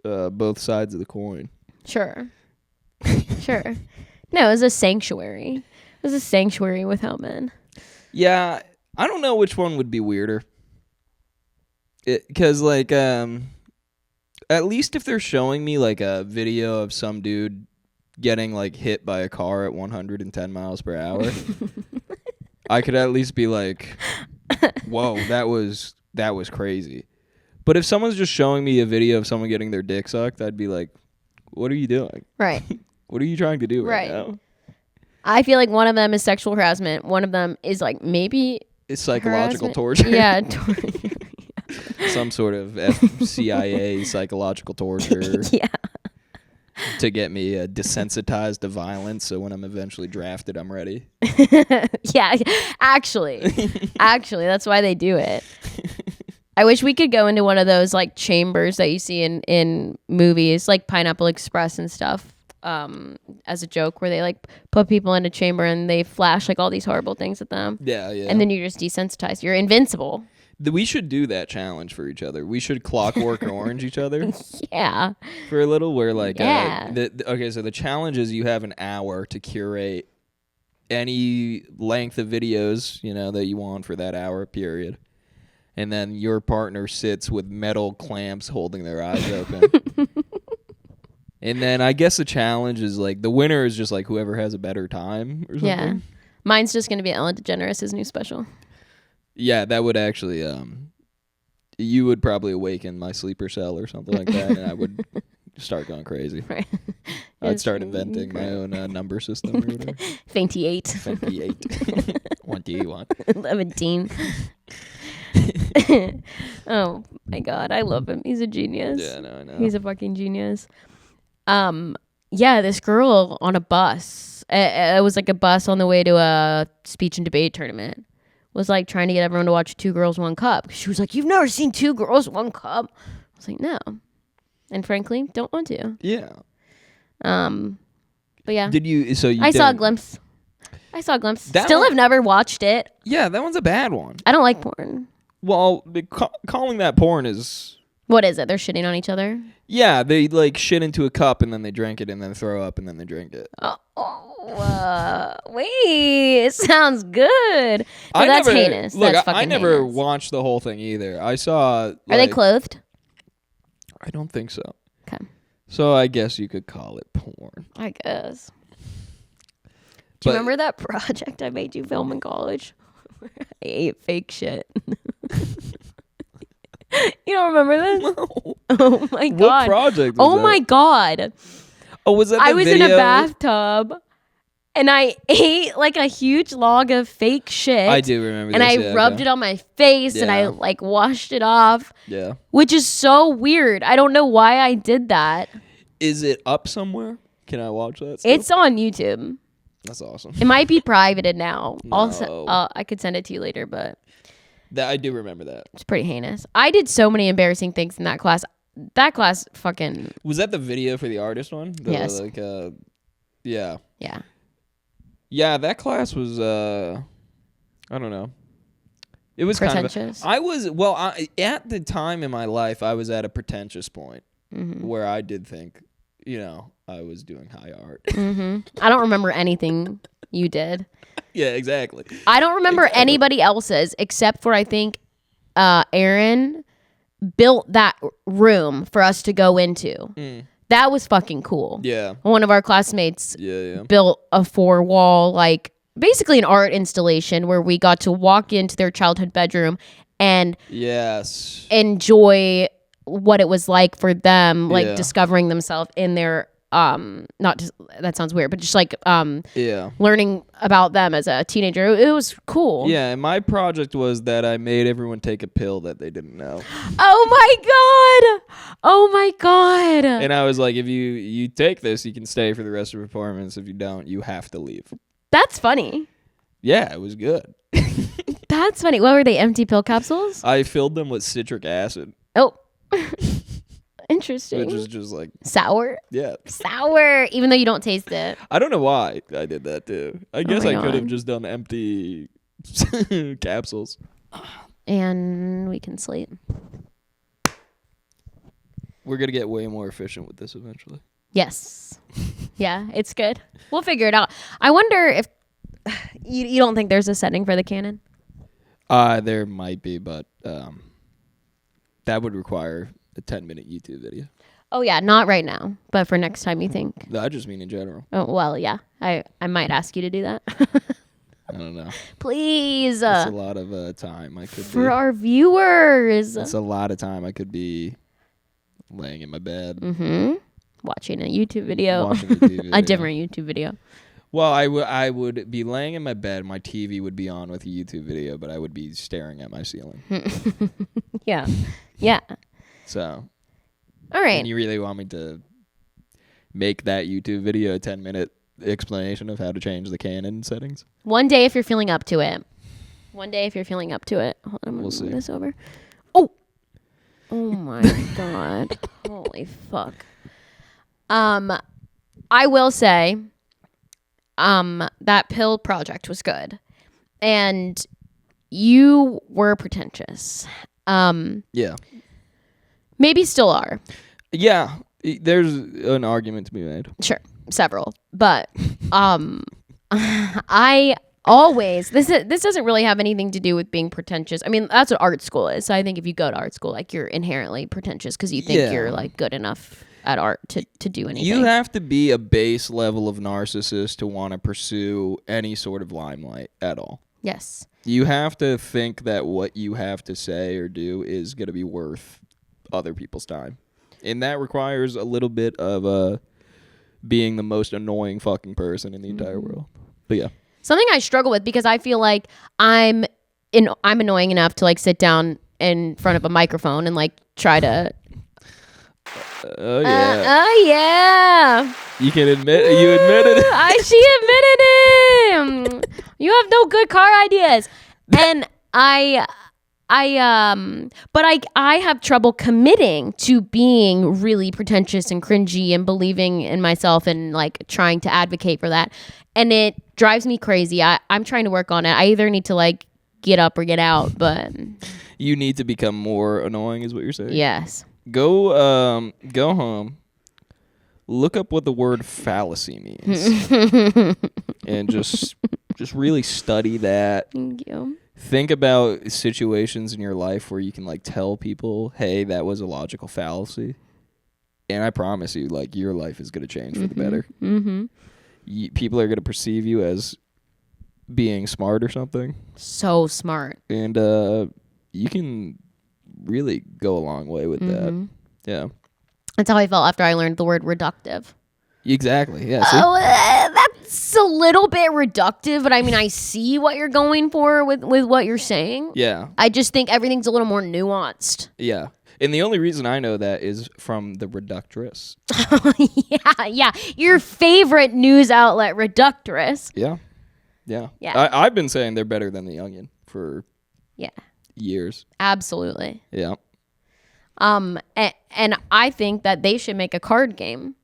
both sides of the coin. Sure. No, it was a sanctuary. It was a sanctuary without men. Yeah, I don't know which one would be weirder. Because, like, at least if they're showing me, like, a video of some dude getting, like, hit by a car at 110 miles per hour... I could at least be like, whoa, that was crazy. But if someone's just showing me a video of someone getting their dick sucked, I'd be like, what are you doing? Right. What are you trying to do right now? I feel like one of them is sexual harassment. One of them is like maybe It's psychological harassment. torture. Yeah. Some sort of CIA psychological torture Yeah. to get me desensitized to violence. So when I'm eventually drafted, I'm ready. Yeah. Actually, that's why they do it. I wish we could go into one of those like chambers that you see in movies, like Pineapple Express and stuff, as a joke, where they like put people in a chamber and they flash like all these horrible things at them. Yeah, yeah. And then you're just desensitized. You're invincible. We should do that challenge for each other. We should Clockwork Orange each other Yeah. for a little. Where like, Yeah. Okay, so the challenge is you have an hour to curate any length of videos that you want for that hour period. And then your partner sits with metal clamps holding their eyes open. And then I guess the challenge is like the winner is just like whoever has a better time or something. Yeah. Mine's just going to be Ellen DeGeneres' new special. Yeah, that would actually, you would probably awaken my sleeper cell or something like that, and I would start going crazy. Right. I'd start inventing my own number system or whatever. Fainty 8. 58. 1D1. 17. Oh my God, I love him. He's a genius. Yeah, no, I know. He's a fucking genius. Yeah, this girl on a bus. It was like a bus on the way to a speech and debate tournament. Was like trying to get everyone to watch Two Girls, One Cup. She was like, "You've never seen Two Girls, One Cup?" I was like, "No," and frankly, don't want to. Yeah. But yeah, Did you? So you? I saw a didn't- glimpse. That Still one- have never watched it. Yeah, that one's a bad one. I don't like porn. Well, calling that porn is. What is it? They're shitting on each other. Yeah, they like shit into a cup and then they drink it and then throw up and then they drink it. Wait, it sounds good. But that's heinous. Look, That's I fucking never heinous. watched the whole thing either. I saw. Are they clothed? I don't think so. Okay. So I guess you could call it porn. I guess. Do But- you remember that project I made you film in college? I ate fake shit. You don't remember this? No. Oh my God. What project was Oh that? my God. Oh, was that the I was video? in a bathtub and I ate like a huge log of fake shit. I do remember And this. I rubbed it on my face and I Yeah. like washed it off, Yeah. which is so weird. I don't know why I did that. Is it up somewhere? Can I watch that still? It's on YouTube. That's awesome. It might be privated now. No. Also, I could send it to you later, but I do remember that. it's pretty heinous. I did so many embarrassing things in that class. That class fucking, Was that the video for the artist one? Yes. Like, yeah. yeah. Yeah, that class was, I don't know. It was Pretentious. at the time in my life, I was at a pretentious point where I did think, I was doing high art. I don't remember anything you did. Yeah, exactly. I don't remember anybody else's except for I think Aaron built that room for us to go into. That was fucking cool. Yeah. One of our classmates Yeah. built a 4-wall, like basically an art installation where we got to walk into their childhood bedroom and Yes. enjoy what it was like for them, like Yeah. discovering themselves in their not just, that sounds weird, but just like Yeah. learning about them as a teenager. It was cool. Yeah, and my project was that I made everyone take a pill that they didn't know. Oh my God. Oh my God. And I was like, if you take this, you can stay for the rest of your performance. If you don't, you have to leave. That's funny. Yeah, it was good. That's funny. What were they? Empty pill capsules? I filled them with citric acid, Oh. Interesting. which is just like, Sour. yeah. Sour. Even though you don't taste it. I don't know why I did that too. I guess my I could have God. just done empty capsules. And we can sleep. We're going to get way more efficient with this eventually. Yes. Yeah, it's good. We'll figure it out. I wonder if you don't think there's a setting for the Canon? There might be, but that would require a 10-minute YouTube video. Oh yeah, not right now, but for next time you think. No, I just mean in general. Oh well, yeah. I might ask you to do that. I don't know. Please. That's a lot of time I could For be. our viewers. That's a lot of time I could be laying in my bed. Watching a YouTube video. Watching a TV video. A different YouTube video. Well, I would be laying in my bed. My TV would be on with a YouTube video, but I would be staring at my ceiling. Yeah. Yeah. So, All right. and you really want me to make that YouTube video a 10-minute explanation of how to change the Canon settings? One day if you're feeling up to it. Hold on, We'll see. move this over. Oh my God. Holy fuck. I will say, that pill project was good, and you were pretentious. Yeah. Maybe still are. Yeah. There's an argument to be made. Sure, several, but I always this doesn't really have anything to do with being pretentious. I mean, that's what art school is. So I think if you go to art school, like, you're inherently pretentious because you think you're like good enough at art to do anything. You have to be a base level of narcissist to want to pursue any sort of limelight at all. Yes. You have to think that what you have to say or do is going to be worth other people's time. And that requires a little bit of being the most annoying fucking person in the entire world. But yeah. Something I struggle with because I feel like I'm annoying enough to like sit down in front of a microphone and like try to Oh yeah. Oh yeah. You can admit you admitted it. She admitted it. You have no good car ideas. And but I have trouble committing to being really pretentious and cringy and believing in myself and like trying to advocate for that. And it drives me crazy. I'm trying to work on it. I either need to like get up or get out, but You need to become more annoying is what you're saying? yes. Go home. Look up what the word fallacy means. And just really study that. Thank you. Think about situations in your life where you can like tell people, "Hey, that was a logical fallacy." And I promise you, like, your life is going to change for the better. Mm-hmm. People are going to perceive you as being smart or something. So smart. And you can really go a long way with that. Yeah. That's how I felt after I learned the word reductive. Exactly. Yeah. See? That's a little bit reductive, but I mean, I see what you're going for with what you're saying. Yeah. I just think everything's a little more nuanced. Yeah. And the only reason I know that is from the Reductress. Yeah. Your favorite news outlet, Reductress. Yeah. I've been saying they're better than the Onion for years. Absolutely. Yeah. And I think that they should make a card game.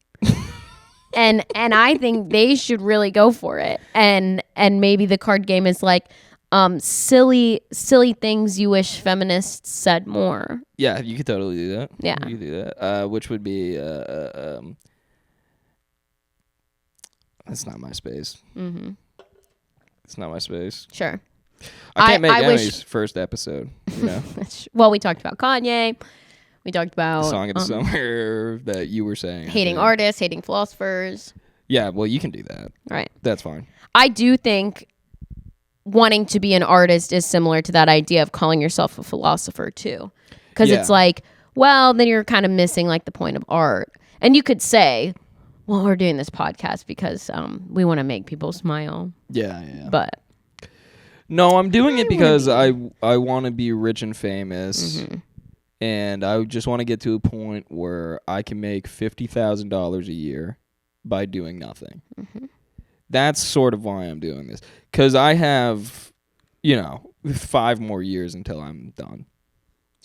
and I think they should really go for it. And maybe the card game is like silly things you wish feminists said more. Yeah, you could totally do that. Yeah. You could do that. Which would be that's not my space. Mm-hmm. It's not my space. Sure. I can't make wish- Emmy's first episode. You know? Well, we talked about Kanye. We talked about Song of the summer that you were saying. hating artists, hating philosophers. Yeah, well, you can do that. Right. That's fine. I do think wanting to be an artist is similar to that idea of calling yourself a philosopher too. Because it's like, well, then you're kind of missing like the point of art. And you could say, well, we're doing this podcast because we want to make people smile. Yeah. But no, I'm doing it because I want to be rich and famous. Mm-hmm. And I just want to get to a point where I can make $50,000 a year by doing nothing. Mm-hmm. That's sort of why I'm doing this. Because I have, 5 more years until I'm done.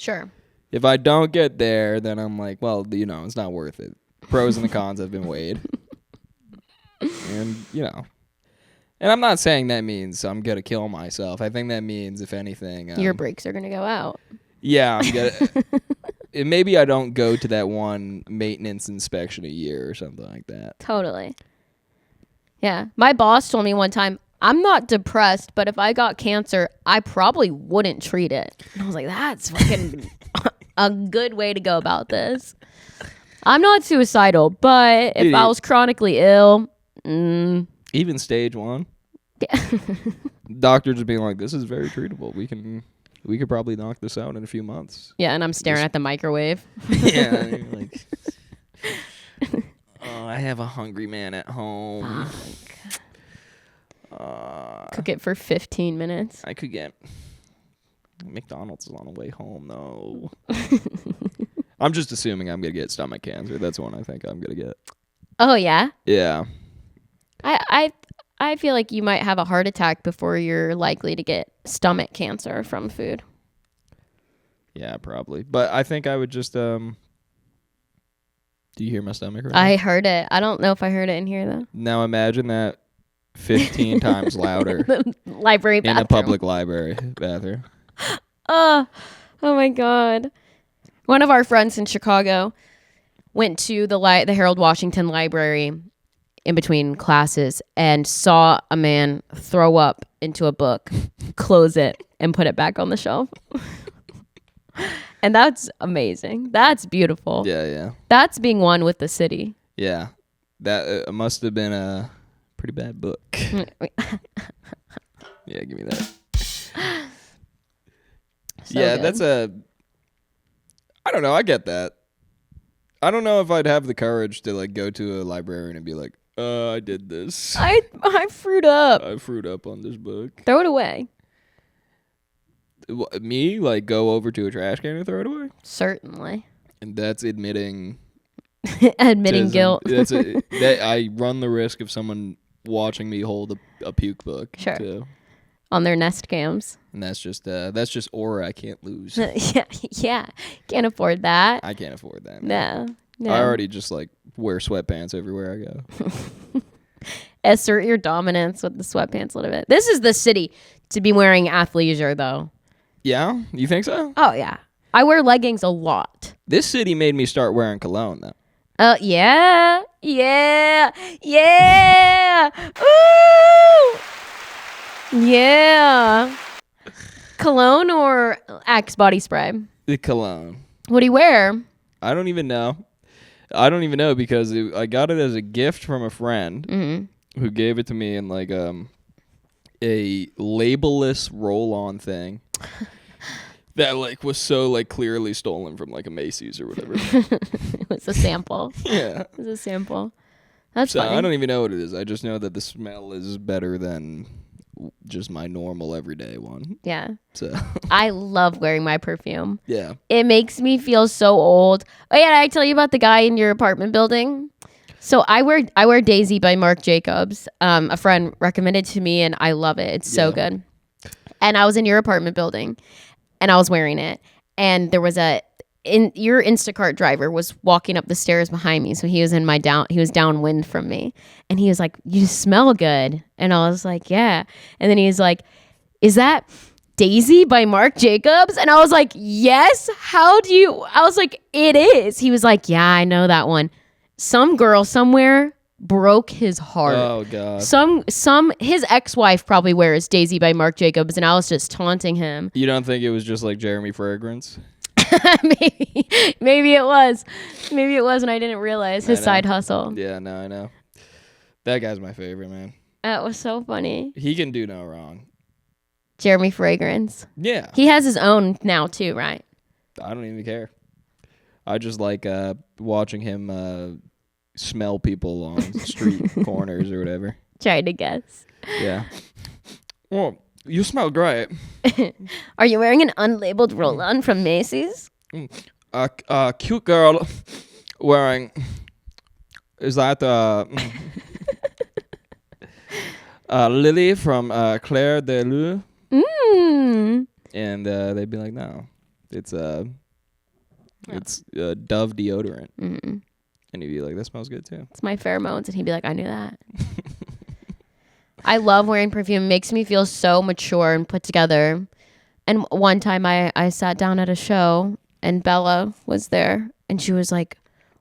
sure. If I don't get there, then I'm like, well, it's not worth it. Pros and the cons have been weighed. And, And I'm not saying that means I'm going to kill myself. I think that means, if anything... your brakes are going to go out. Yeah, I'm gonna. Maybe I don't go to that one maintenance inspection a year or something like that. Totally. Yeah. My boss told me one time, I'm not depressed, but if I got cancer, I probably wouldn't treat it. And I was like, that's fucking a good way to go about this. I'm not suicidal, but if I was chronically ill... Even stage 1? Yeah. Doctors are being like, this is very treatable. We could probably knock this out in a few months. Yeah, and I'm staring at the microwave. Yeah, you're like, I have a hungry man at home. Fuck. Cook it for 15 minutes. I could get McDonald's on the way home, though. I'm just assuming I'm going to get stomach cancer. That's one I think I'm going to get. Oh, yeah? Yeah. I feel like you might have a heart attack before you're likely to get stomach cancer from food. Yeah, probably. But I think I would just, do you hear my stomach right I heard it. I don't know if I heard it in here, though. now? Imagine that 15 times louder The library in bathroom. a public library bathroom. Oh my God. One of our friends in Chicago went to the Harold Washington Library in between classes and saw a man throw up into a book, close it, and put it back on the shelf. And that's amazing. That's beautiful. Yeah. That's being one with the city. Yeah. That must have been a pretty bad book. Yeah, give me that. Yeah, good. that's I don't know. I get that. I don't know if I'd have the courage to like go to a librarian and be like, I did this. I fruit up. I fruit up on this book. Throw it away. Me, like, go over to a trash can and throw it away? Certainly. And that's admitting Admitting guilt. That I run the risk of someone watching me hold a puke book. Sure. Too. On their Nest cams. And that's just aura I can't lose. Yeah. Can't afford that. I can't afford that. Man. No. I already just like wear sweatpants everywhere I go. Assert your dominance with the sweatpants a little bit. This is the city to be wearing athleisure, though. Yeah? You think so? Oh, yeah. I wear leggings a lot. This city made me start wearing cologne, though. Yeah. Ooh. Yeah. Cologne or Axe body spray? The cologne. What do you wear? I don't even know. Because I got it as a gift from a friend who gave it to me in like a labelless roll-on thing that like was so like clearly stolen from like a Macy's or whatever. It was a sample. Yeah. It was a sample. That's So funny. I don't even know what it is. I just know that the smell is better than just my normal everyday one. Yeah. So I love wearing my perfume. yeah. It makes me feel so old. Oh yeah, did I tell you about the guy in your apartment building? So I wear Daisy by Marc Jacobs. A friend recommended to me and I love it. It's so good. And I was in your apartment building and I was wearing it. And there was your Instacart driver was walking up the stairs behind me. So he was downwind from me. And he was like, "You smell good." And I was like, "Yeah." And then he was like, "Is that Daisy by Marc Jacobs?" And I was like, "Yes." I was like, "It is." He was like, "Yeah, I know that one. Some girl somewhere broke his heart." Oh God. His ex-wife probably wears Daisy by Marc Jacobs, and I was just taunting him. You don't think it was just like Jeremy Fragrance? Maybe it was, and I didn't realize his side hustle. Yeah, no, I know. That guy's my favorite, man. That was so funny. He can do no wrong. Jeremy Fragrance. Yeah. He has his own now too, right? I don't even care. I just like watching him smell people on street corners or whatever. Trying to guess. Yeah. Well, you smell great. Are you wearing an unlabeled roll-on from Macy's? A cute girl wearing. Is that Lily from Claire de Lune? And they'd be like, "No, it's Dove deodorant." Mm-hmm. And he'd be like, "That smells good too." It's my pheromones, and he'd be like, "I knew that." I love wearing perfume. It makes me feel so mature and put together. And one time I sat down at a show and Bella was there and she was like,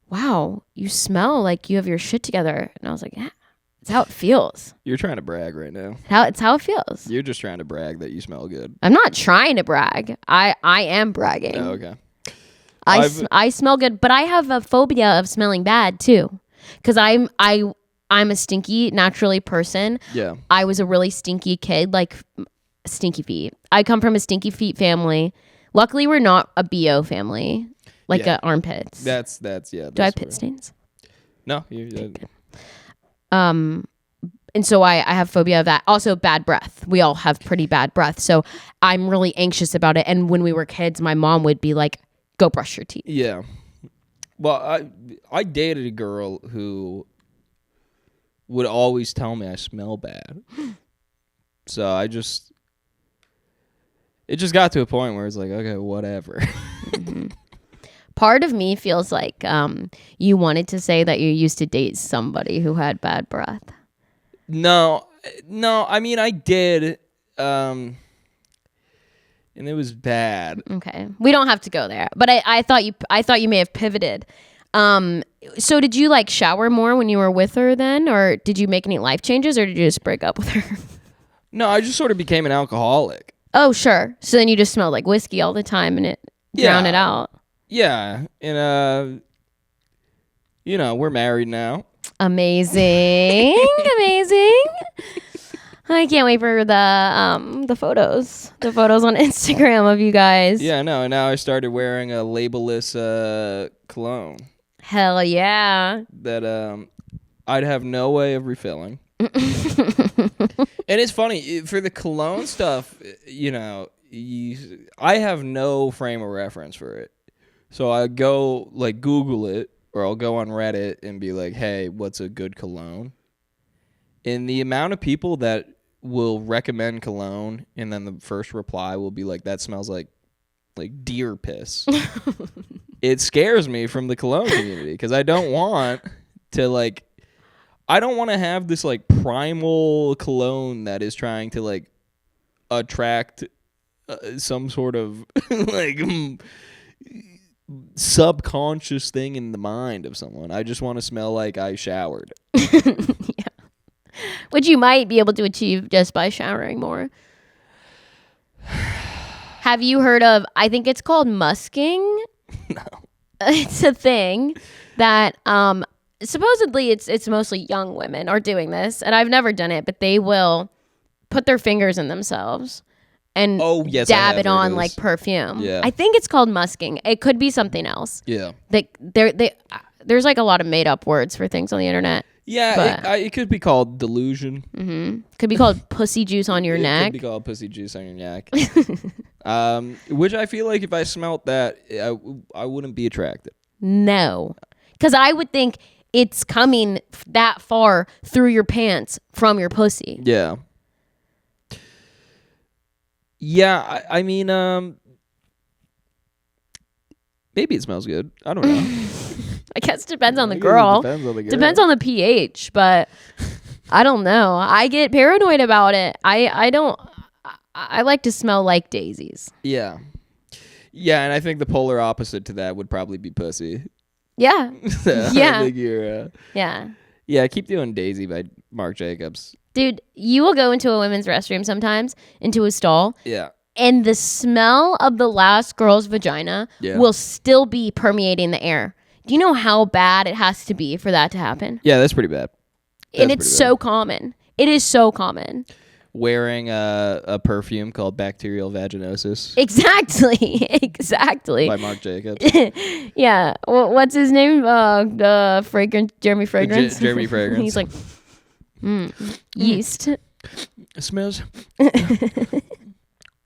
"Wow, you smell like you have your shit together." And I was like, "Yeah, it's how it feels." You're trying to brag right now. It's how it feels. You're just trying to brag that you smell good. I'm not trying to brag. I am bragging. Oh, okay. I smell good, but I have a phobia of smelling bad too. Because I'm a stinky naturally person. Yeah. I was a really stinky kid, like stinky feet. I come from a stinky feet family. Luckily, we're not a BO family, like armpits. That's yeah. Do I have pit stains? No. And so I have phobia of that. Also, bad breath. We all have pretty bad breath. So I'm really anxious about it. And when we were kids, my mom would be like, go brush your teeth. Yeah. Well, I dated a girl who would always tell me I smell bad. So it just got to a point where it's like, okay, whatever. Mm-hmm. Part of me feels like you wanted to say that you used to date somebody who had bad breath. No, I mean, I did, and it was bad. Okay, we don't have to go there. But I thought you may have pivoted. So did you like shower more when you were with her then, or did you make any life changes, or did you just break up with her? No, I just sort of became an alcoholic. Oh, sure. So then you just smelled like whiskey all the time, and it drowned it out. Yeah, and we're married now. Amazing. Amazing. I can't wait for the photos. The photos on Instagram of you guys. Yeah, no, and now I started wearing a labelless cologne Hell yeah. that I'd have no way of refilling. And it's funny, for the cologne stuff, I have no frame of reference for it. So I go like Google it, or I'll go on Reddit and be like, hey, what's a good cologne? And the amount of people that will recommend cologne, and then the first reply will be like, that smells like deer piss. It scares me from the cologne community, because I don't want to have this like primal cologne that is trying to like attract some sort of like subconscious thing in the mind of someone. I just want to smell like I showered. Yeah. Which you might be able to achieve just by showering more. Have you heard of, I think it's called musking? No. It's a thing that supposedly it's mostly young women are doing this, and I've never done it, but they will put their fingers in themselves and dab it on like perfume. Yeah. I think it's called musking. It could be something else. Yeah. There's like a lot of made up words for things on the internet. Yeah, it could be called delusion. Mm-hmm. Could be called pussy juice on your neck. It could be called pussy juice on your neck. Which I feel like if I smelt that, I wouldn't be attracted. No. Because I would think it's coming that far through your pants from your pussy. Yeah. Yeah, I mean, maybe it smells good. I don't know. I guess it depends on the girl. Depends on the pH, but I don't know. I get paranoid about it. I like to smell like daisies. Yeah. Yeah, and I think the polar opposite to that would probably be pussy. Yeah. So yeah. I think you're, yeah. Yeah, keep doing Daisy by Marc Jacobs. Dude, you will go into a women's restroom sometimes, into a stall. Yeah. And the smell of the last girl's vagina will still be permeating the air. Do you know how bad it has to be for that to happen? Yeah, that's pretty bad. And it's so common. It is so common. Wearing a perfume called Bacterial Vaginosis. Exactly. Exactly. By Marc Jacobs. Yeah. Well, what's his name? Jeremy Fragrance. Jeremy Fragrance. He's like, yeast. It smells.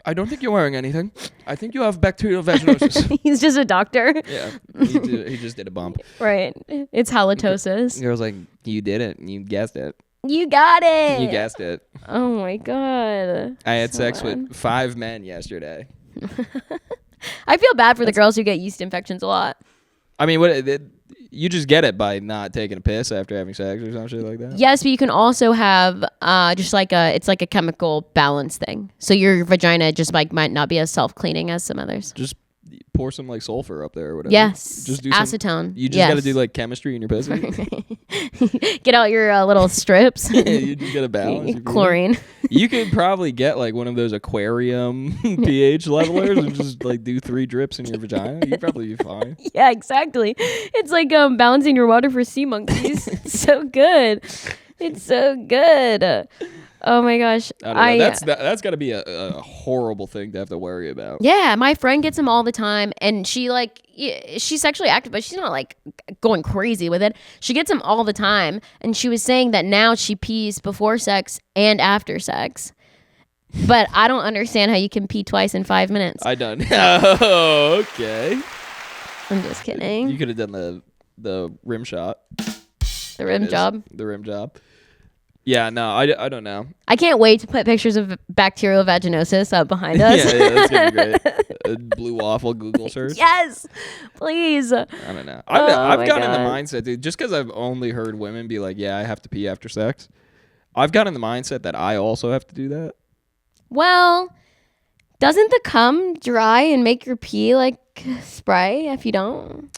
I don't think you're wearing anything. I think you have bacterial vaginosis. He's just a doctor. Yeah. He just did a bump. Right. It's halitosis. The girl's like, you did it. You guessed it. You got it. You guessed it. Oh my God. I had sex with 5 men yesterday. I feel bad for the girls who get yeast infections a lot. I mean, you just get it by not taking a piss after having sex or some shit like that? Yes, but you can also have it's like a chemical balance thing. So your vagina just like might not be as self-cleaning as some others. Just pour some like sulfur up there or whatever. Yes. Just do acetone. You just got to do like chemistry in your pussy. Get out your little strips. You just got to balance. Chlorine. You could probably get like one of those aquarium pH levelers and just like do 3 drips in your vagina. You'd probably be fine. Yeah, exactly. It's like balancing your water for sea monkeys. It's so good. It's so good. Oh my gosh. I don't know. That's got to be a horrible thing to have to worry about. Yeah, my friend gets them all the time, and she's sexually active, but she's not like going crazy with it. She gets them all the time, and she was saying that now she pees before sex and after sex. But I don't understand how you can pee twice in 5 minutes. I don't. Oh, okay. I'm just kidding. You could have done the rim shot. The rim job. The rim job. Yeah, no, I don't know. I can't wait to put pictures of bacterial vaginosis up behind us. yeah, that's gonna be great. A blue waffle Google search. Yes, please. I don't know. I've gotten in the mindset, dude. Just because I've only heard women be like, "Yeah, I have to pee after sex," I've gotten in the mindset that I also have to do that. Well, doesn't the cum dry and make your pee like spray if you don't?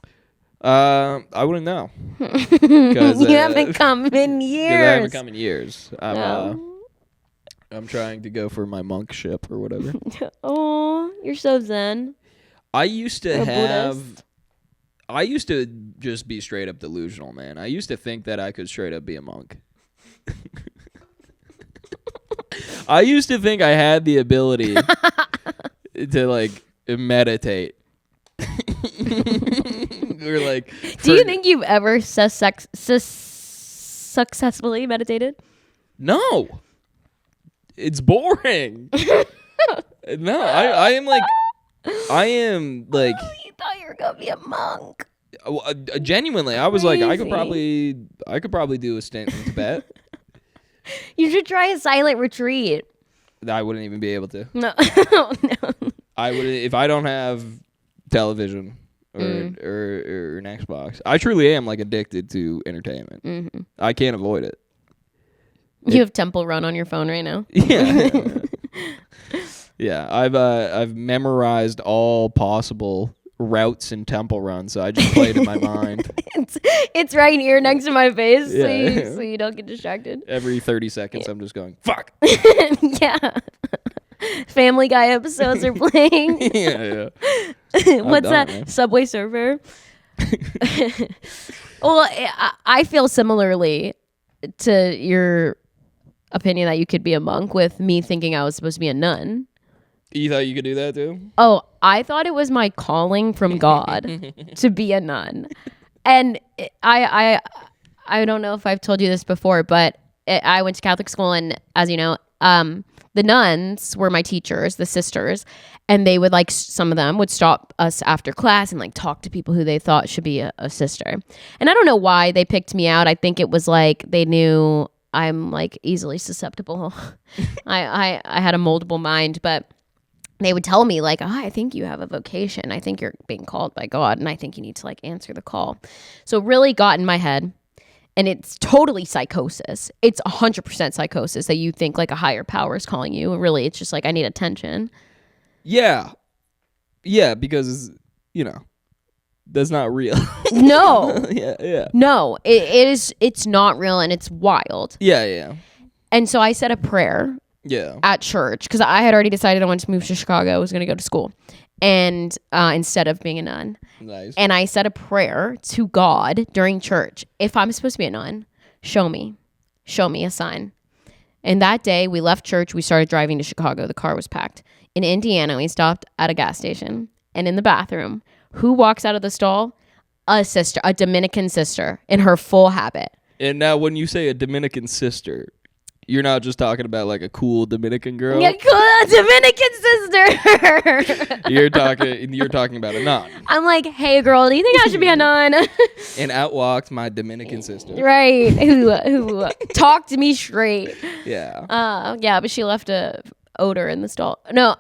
I wouldn't know. You haven't come in years. I haven't come in years. No. I'm trying to go for my monkship or whatever. Oh, you're so zen. I used to Buddhist. I used to just be straight up delusional, man. I used to think that I could straight up be a monk. I used to think I had the ability to like meditate. Or like, do you think you've ever successfully meditated? No. It's boring. No, I am like Oh, you thought you were gonna be a monk. Genuinely, I was like, I could Crazy. probably do a stint in Tibet. You should try a silent retreat. I wouldn't even be able to. No, no. I would if I don't have television or an Xbox. I truly am like addicted to entertainment. Mm-hmm. I can't avoid it. You have Temple Run on your phone right now. Yeah. Yeah, I've memorized all possible routes in Temple Run, so I just play it in my mind. It's right here next to my face, Yeah. so you don't get distracted. Every 30 seconds, I'm just going, fuck. Yeah. Family Guy episodes are playing. Yeah. What's that? Man. Subway Surfer. Well, I feel similarly to your opinion that you could be a monk with me thinking I was supposed to be a nun. You thought you could do that too? Oh, I thought it was my calling from God to be a nun. And I don't know if I've told you this before, but I went to Catholic school, and as you know, the nuns were my teachers, the sisters, and they would some of them would stop us after class and talk to people who they thought should be a sister. And I don't know why they picked me out. I think it was they knew I'm easily susceptible. I had a moldable mind, but they would tell me I think you have a vocation. I think you're being called by God, and I think you need to answer the call. So it really got in my head, and it's totally psychosis. It's 100% psychosis that you think a higher power is calling you. Really, it's just I need attention. Yeah. Yeah, because, that's not real. No. Yeah. No, it's not real, and it's wild. Yeah. And so I said a prayer. Yeah. At church, because I had already decided I wanted to move to Chicago. I was going to go to school, and instead of being a nun. Nice. And I said a prayer to God during church. If I'm supposed to be a nun, show me a sign. And that day we left church. We started driving to Chicago. The car was packed. In Indiana, we stopped at a gas station, and in the bathroom, who walks out of the stall? A sister, a Dominican sister in her full habit. And now when you say a Dominican sister, you're not just talking about a cool Dominican girl. Yeah, cool Dominican sister. You're talking about a nun. I'm hey girl, do you think I should be a nun? And out walked my Dominican sister. Right. Who talked to me straight. Yeah. Yeah, but she left a odor in the stall. No,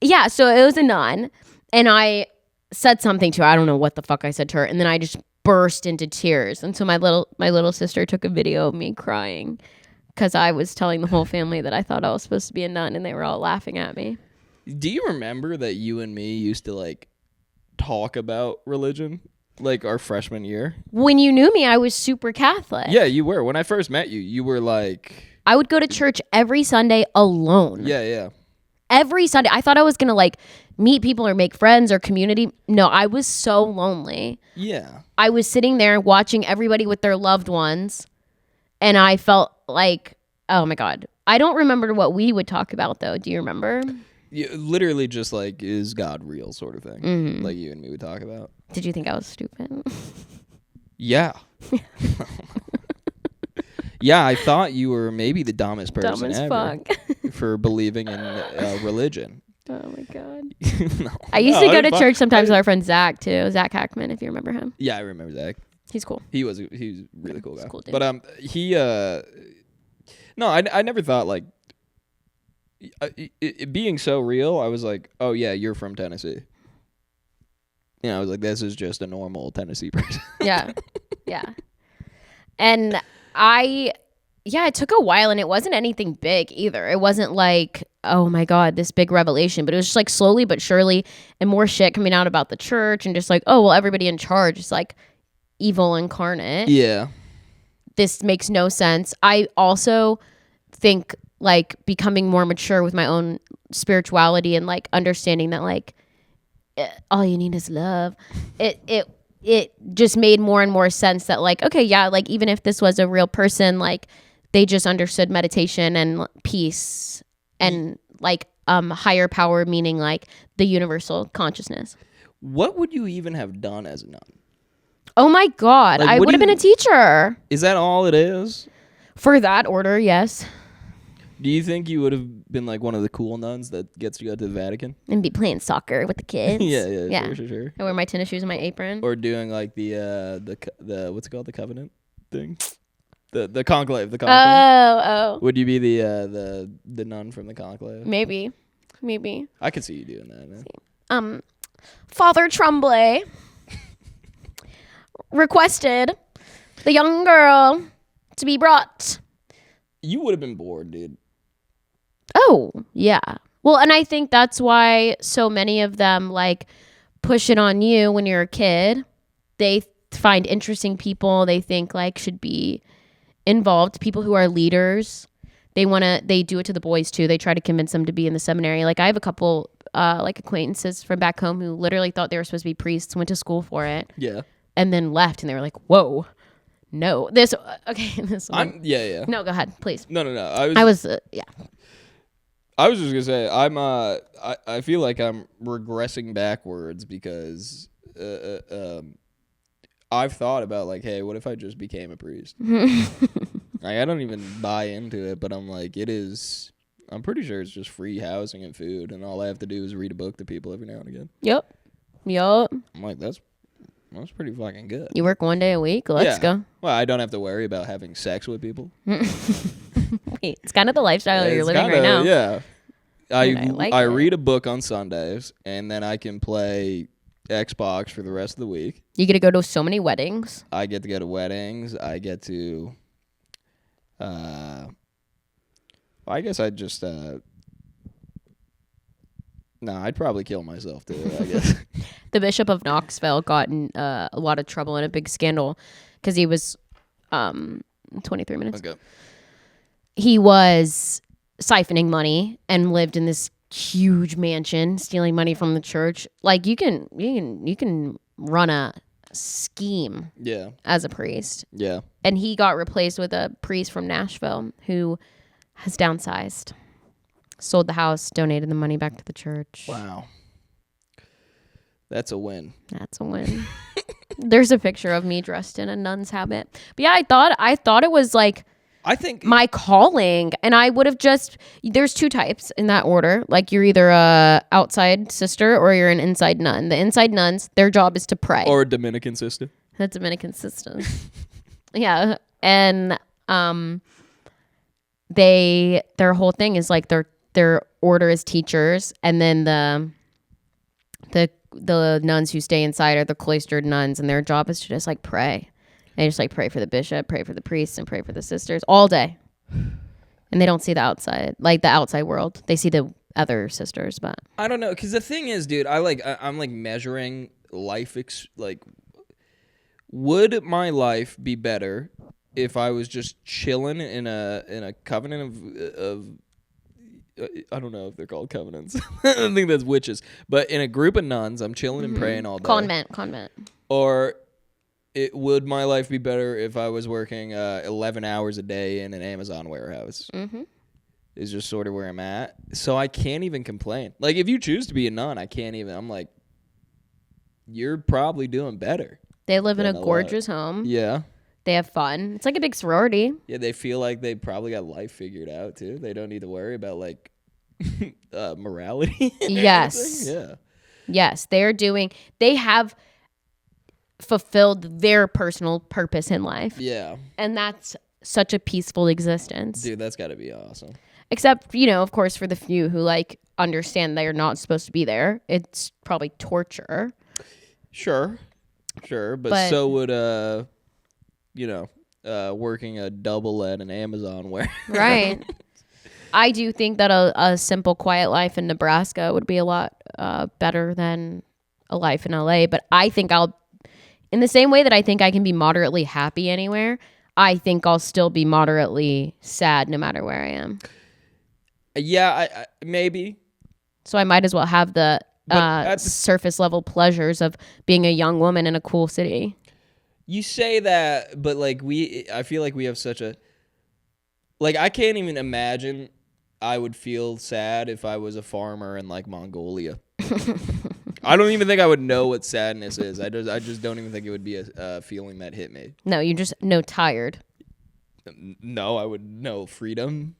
yeah, so it was a nun, and I said something to her. I don't know what the fuck I said to her, and then I just burst into tears. And so my little sister took a video of me crying because I was telling the whole family that I thought I was supposed to be a nun, and they were all laughing at me. Do you remember that you and me used to talk about religion our freshman year? When you knew me, I was super Catholic. Yeah, you were. When I first met you, you were I would go to church every Sunday alone. Yeah. every Sunday. I thought I was going to like meet people or make friends or community. No, I was so lonely. Yeah. I was sitting there watching everybody with their loved ones, and I felt like, oh my God. I don't remember what we would talk about though. Do you remember? Yeah, literally just like, is God real sort of thing. Mm-hmm. Like you and me would talk about. Did you think I was stupid? Yeah. Yeah, I thought you were maybe the dumbest person Dumb as ever fuck. for believing in religion. Oh my God. No. I used to go to thought- church sometimes with our friend Zach too. Zach Hackman, if you remember him. Yeah, I remember Zach. He's cool. He was a really cool guy. Cool dude. But he no, I never thought like it being so real. I was like, oh yeah, you're from Tennessee. You know, I was like, this is just a normal Tennessee person. Yeah. Yeah. And it took a while, and it wasn't anything big either. It wasn't like, oh my God, this big revelation, but it was just like slowly but surely, and more shit coming out about the church, and just like, oh, well, everybody in charge is like evil incarnate. Yeah. This makes no sense. I also think like becoming more mature with my own spirituality and like understanding that like all you need is love. It just made more and more sense that like, okay, yeah, like even if this was a real person, like they just understood meditation and peace and like higher power, meaning like the universal consciousness. What would you even have done as a nun? Oh my God, Like, I what would have do been a teacher. Is that all it is? For that order, yes. Do you think you would have been like one of the cool nuns that gets to go to the Vatican? And be playing soccer with the kids. yeah, sure. I wear my tennis shoes and my apron. Or doing like the what's it called, the covenant thing, the conclave, Oh. Would you be the nun from the conclave? Maybe. I could see you doing that. Man. Father Tremblay requested the young girl to be brought. You would have been bored, dude. Oh, yeah. Well, and I think that's why so many of them like push it on you when you're a kid. They find interesting people they think like should be involved, people who are leaders. They do it to the boys too. They try to convince them to be in the seminary. Like I have a couple like acquaintances from back home who literally thought they were supposed to be priests, went to school for it. Yeah. And then left, and they were like, whoa. No, this one. Yeah. No, go ahead, please. No. I was yeah. I was just gonna say I feel like I'm regressing backwards because I've thought about like, hey, what if I just became a priest? Like, I don't even buy into it, but I'm like, I'm pretty sure it's just free housing and food, and all I have to do is read a book to people every now and again. Yep. I'm like, that's pretty fucking good. You work one day a week. Let's go. Well, I don't have to worry about having sex with people. It's kind of the lifestyle you're living right now. Yeah. I it. read a book on Sundays, and then I can play Xbox for the rest of the week. You get to go to so many weddings. I get to go to weddings. I get to I guess I'd just I'd probably kill myself too, I guess. The Bishop of Knoxville got in a lot of trouble in a big scandal because he was 23 minutes. Okay. He was siphoning money and lived in this huge mansion, stealing money from the church. Like you can run a scheme as a priest. Yeah. And he got replaced with a priest from Nashville who has downsized, sold the house, donated the money back to the church. Wow. That's a win. That's a win. There's a picture of me dressed in a nun's habit. But yeah, I thought it was like I think my calling, and I would have there's two types in that order. Like you're either a outside sister or you're an inside nun. The inside nuns, their job is to pray. Or a Dominican sister. The Dominican sister. Yeah. And their whole thing is like their order is teachers, and then the nuns who stay inside are the cloistered nuns, and their job is to just like pray. They just like pray for the bishop, pray for the priests, and pray for the sisters all day. And they don't see the outside world. They see the other sisters, but I don't know, because the thing is, dude, I'm like measuring life. Would my life be better if I was just chilling in a covenant I don't know if they're called covenants. I don't think that's witches. But in a group of nuns, I'm chilling and praying all day. Convent. Or would my life be better if I was working 11 hours a day in an Amazon warehouse? Mm-hmm. Is just sort of where I'm at. So I can't even complain. Like, if you choose to be a nun, I can't even. I'm like, you're probably doing better. They live in a gorgeous home. Yeah. They have fun. It's like a big sorority. Yeah, they feel like they probably got life figured out, too. They don't need to worry about, like, morality. Yes. Yeah. Yes. They have fulfilled their personal purpose in life. Yeah. And that's such a peaceful existence. Dude, that's got to be awesome. Except, of course, for the few who, like, understand they're not supposed to be there. It's probably torture. Sure. But so would, working a double at an Amazon warehouse. Right. I do think that a simple, quiet life in Nebraska would be a lot better than a life in LA. But I think in the same way that I think I can be moderately happy anywhere, I think I'll still be moderately sad no matter where I am. Yeah, I maybe. So I might as well have the surface level pleasures of being a young woman in a cool city. You say that, but like I feel like we have such a, like, I can't even imagine I would feel sad if I was a farmer in like Mongolia. I don't even think I would know what sadness is. I just don't even think it would be a feeling that hit me. No, you just know tired. No, I would know freedom.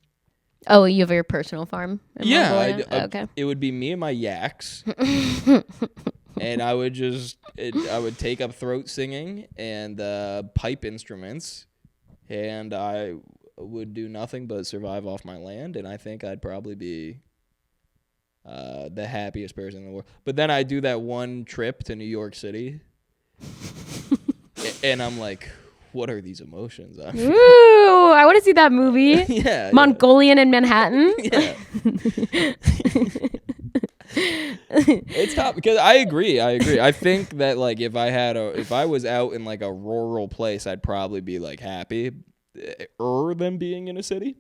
Oh, you have your personal farm in Mongolia? Okay. It would be me and my yaks. And I would take up throat singing and pipe instruments, and I would do nothing but survive off my land, and I think I'd probably be the happiest person in the world. But then I do that one trip to New York City, and I'm like, what are these emotions? Ooh, I want to see that movie. Yeah. Mongolian in Manhattan. Yeah. It's tough because I agree. I think that like if I was out in like a rural place, I'd probably be like happy than being in a city.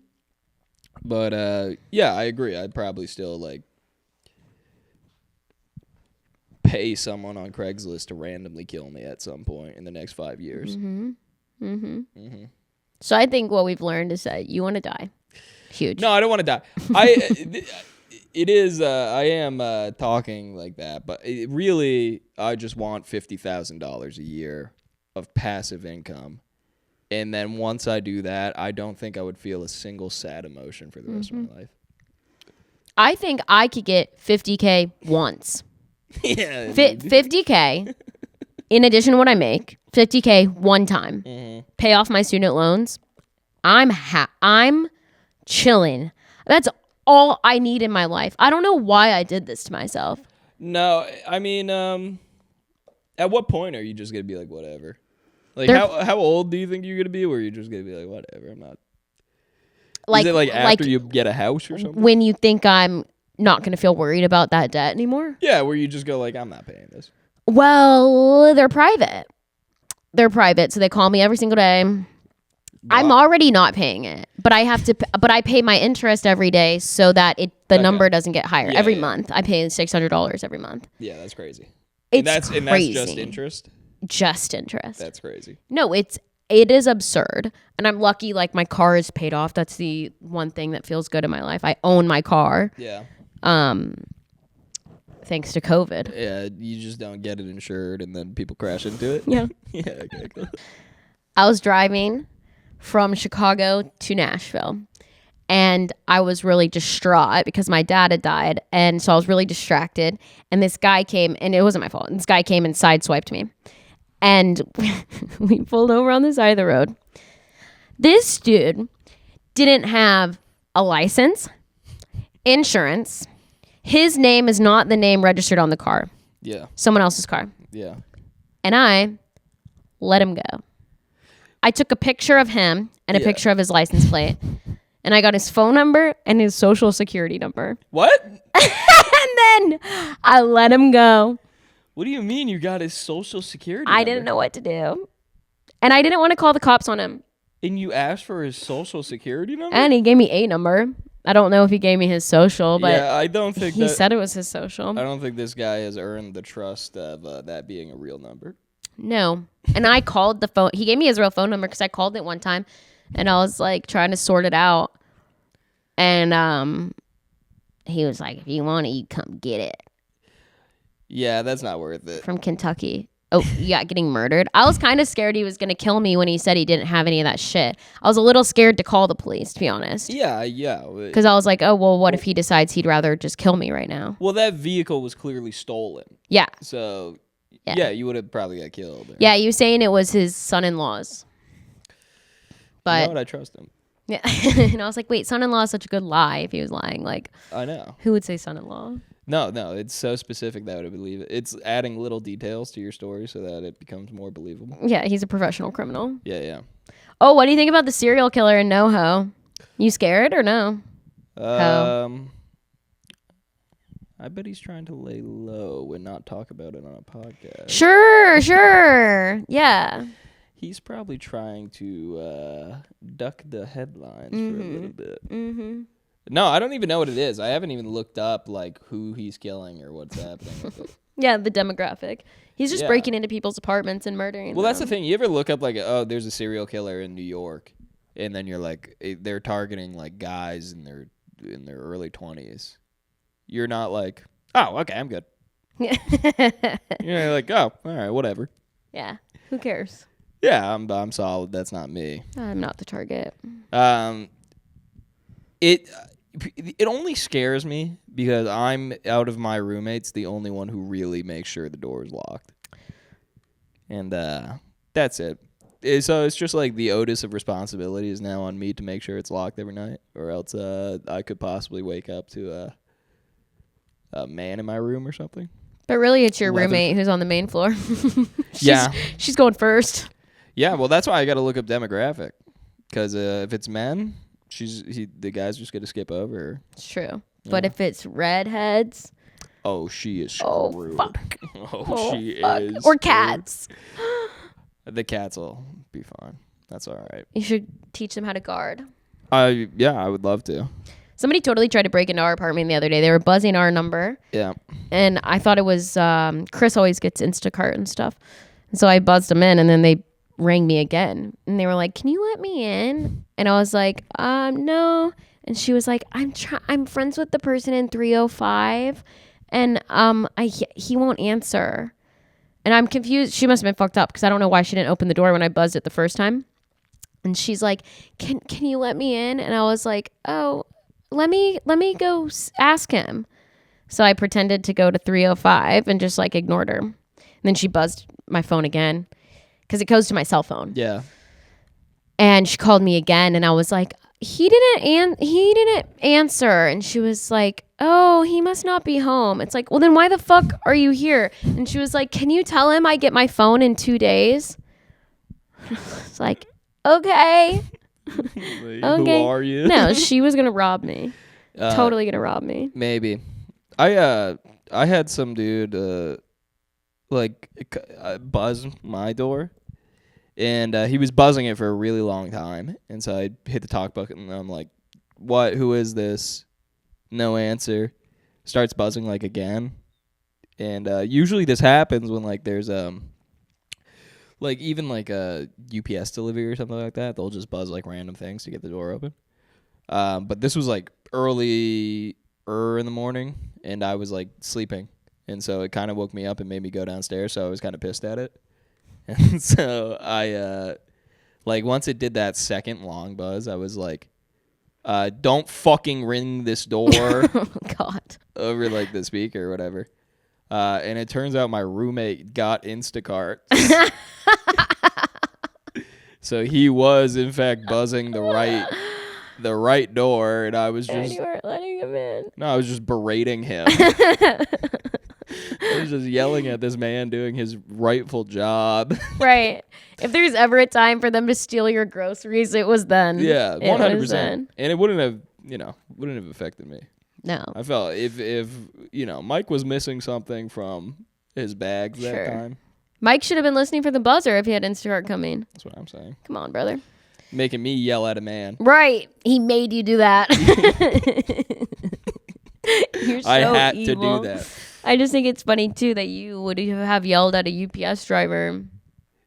But yeah, I agree. I'd probably still like pay someone on Craigslist to randomly kill me at some point in the next 5 years. So I think what we've learned is that you want to die. Huge. No, I don't want to die. I am talking like that, but really, I just want $50,000 a year of passive income. And then once I do that, I don't think I would feel a single sad emotion for the rest of my life. I think I could get $50K once. Yeah. $50K in addition to what I make. $50K one time. Mm-hmm. Pay off my student loans. I'm chilling. That's all I need in my life. I don't know why I did this to myself. No, I mean, at what point are you just gonna be like, whatever? Like, how old do you think you're gonna be where you're just gonna be like, whatever, I'm not. Is it like after you get a house or something? When you think I'm not gonna feel worried about that debt anymore? Yeah, where you just go like, I'm not paying this. Well, they're private. So they call me every single day. Wow. I'm already not paying it, but I have to. But I pay my interest every day so that the number doesn't get higher. Every month, I pay $600 every month. Yeah, that's crazy. It's crazy. And that's just interest. Just interest. That's crazy. No, it is absurd, and I'm lucky. Like my car is paid off. That's the one thing that feels good in my life. I own my car. Yeah. Thanks to COVID. Yeah, you just don't get it insured, and then people crash into it. Yeah. Yeah. Okay. Cool. I was driving from Chicago to Nashville, and I was really distraught because my dad had died, and so I was really distracted, and this guy came, and it wasn't my fault. This guy came and sideswiped me, and we pulled over on the side of the road. This dude didn't have a license, insurance. His name is not the name registered on the car. Yeah. Someone else's car. Yeah. And I let him go. I took a picture of him and a picture of his license plate. And I got his phone number and his social security number. What? And then I let him go. What do you mean you got his social security I didn't know what to do. And I didn't want to call the cops on him. And you asked for his social security number? And he gave me a number. I don't know if he gave me his social, but yeah, I don't think he said it was his social. I don't think this guy has earned the trust of that being a real number. No. And I called the phone. He gave me his real phone number because I called it one time, and I was like trying to sort it out. And he was like, if you want it, you come get it. Yeah, that's not worth it. From Kentucky. Oh, yeah, getting murdered. I was kind of scared he was going to kill me when he said he didn't have any of that shit. I was a little scared to call the police, to be honest. Yeah. Because I was like, oh, well, what if he decides he'd rather just kill me right now? Well, that vehicle was clearly stolen. Yeah. So, yeah you would have probably got killed. Yeah, you were saying it was his son-in-law's. But you know what? I trust him. Yeah. And I was like, wait, son-in-law is such a good lie if he was lying. Like, I know. Who would say son-in-law? No, it's so specific that I would believe it. It's adding little details to your story so that it becomes more believable. Yeah, he's a professional criminal. Yeah. Oh, what do you think about the serial killer in NoHo? You scared or no? I bet he's trying to lay low and not talk about it on a podcast. Sure. Yeah. He's probably trying to duck the headlines for a little bit. Mm-hmm. No, I don't even know what it is. I haven't even looked up like who he's killing or what's happening with it. Yeah, the demographic. He's just breaking into people's apartments and murdering them. Well, that's the thing. You ever look up like, oh, there's a serial killer in New York, and then you're like, they're targeting like guys in their early 20s. You're not like, oh, okay, I'm good. You're like, oh, all right, whatever. Yeah, who cares? Yeah, I'm solid. That's not me. I'm not the target. It only scares me because I'm, out of my roommates, the only one who really makes sure the door is locked. And that's it. So it's just like the onus of responsibility is now on me to make sure it's locked every night, or else I could possibly wake up to a man in my room or something. But really, it's your roommate who's on the main floor. She's going first. Yeah, well, that's why I got to look up demographic, because if it's men, the guy's just gonna skip over her. It's true. Yeah. But if it's redheads, she is screwed. Oh fuck. She is. Or cats. The cats will be fine. That's all right. You should teach them how to guard. Yeah, I would love to. Somebody totally tried to break into our apartment the other day. They were buzzing our number. Yeah. And I thought it was Chris always gets Instacart and stuff. And so I buzzed them in, and then they rang me again, and they were like, can you let me in? And I was like, no. And she was like, I'm friends with the person in 305, and he won't answer. And I'm confused. She must have been fucked up because I don't know why she didn't open the door when I buzzed it the first time. And she's like, can you let me in? And I was like, oh, let me go ask him. So I pretended to go to 305 and just like ignored her. And then she buzzed my phone again, because it goes to my cell phone. Yeah. And she called me again, and I was like, he didn't answer. And she was like, oh, he must not be home. It's like, well, then why the fuck are you here? And she was like, can you tell him I get my phone in 2 days? It's like, okay. Wait, okay. Who are you? No, she was gonna rob me. Totally gonna rob me. Maybe. I had some dude buzz my door, and he was buzzing it for a really long time, and so I hit the talk button, and I'm like, what, who is this? No answer. Starts buzzing like again, and usually this happens when like there's like even like a UPS delivery or something like that. They'll just buzz like random things to get the door open. But this was like early in the morning, and I was like sleeping. And so it kind of woke me up and made me go downstairs, so I was kind of pissed at it. And so I, once it did that second long buzz, I was like, don't fucking ring this door. Oh, God. Over, like, the speaker or whatever. And it turns out my roommate got Instacart. So he was, in fact, buzzing the right door, and I was just... And you weren't letting him in. No, I was just berating him. I was just yelling at this man doing his rightful job. Right. If there's ever a time for them to steal your groceries, it was then. Yeah, 100%. And it wouldn't have affected me. No. I felt if Mike was missing something from his bags that time. Mike should have been listening for the buzzer if he had Instacart coming. That's what I'm saying. Come on, brother. Making me yell at a man. Right. He made you do that. You're so I had evil. to do that. I just think it's funny, too, that you would have yelled at a UPS driver.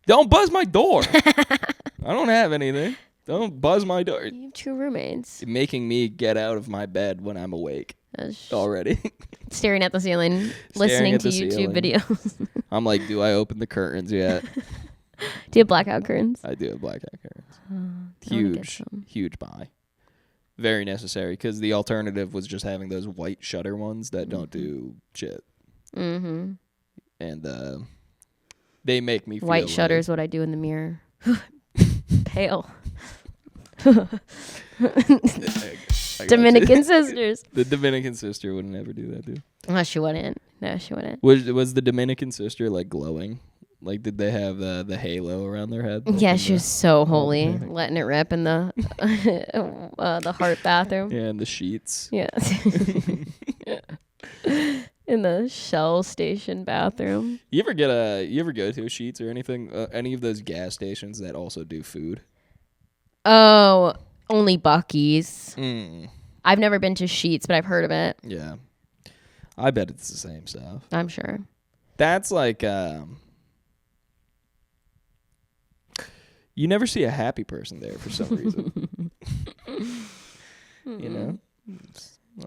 Don't buzz my door. I don't have anything. Don't buzz my door. You have 2 roommates. Making me get out of my bed when I'm awake already. Staring at the ceiling, listening to YouTube ceiling. videos. I'm like, do I open the curtains yet? Do you have blackout curtains? I do have blackout curtains. I wanna get some. Huge buy. Very necessary, because the alternative was just having those white shutter ones that don't do shit. Mm-hmm. And they make me feel White shutter is what I do in the mirror. Pale. Dominican sisters. The Dominican sister would never do that, dude. Oh, she wouldn't. No, she wouldn't. Was the Dominican sister like glowing? Like, did they have the halo around their head? Yeah, she was so holy, letting it rip in the the heart bathroom. Yeah, and the sheets. Yeah. In the Shell station bathroom. You ever go to a Sheets or anything? Any of those gas stations that also do food? Oh, only Buc-ee's. Mm. I've never been to Sheets, but I've heard of it. Yeah, I bet it's the same stuff. I'm sure. That's like you never see a happy person there for some reason. You know?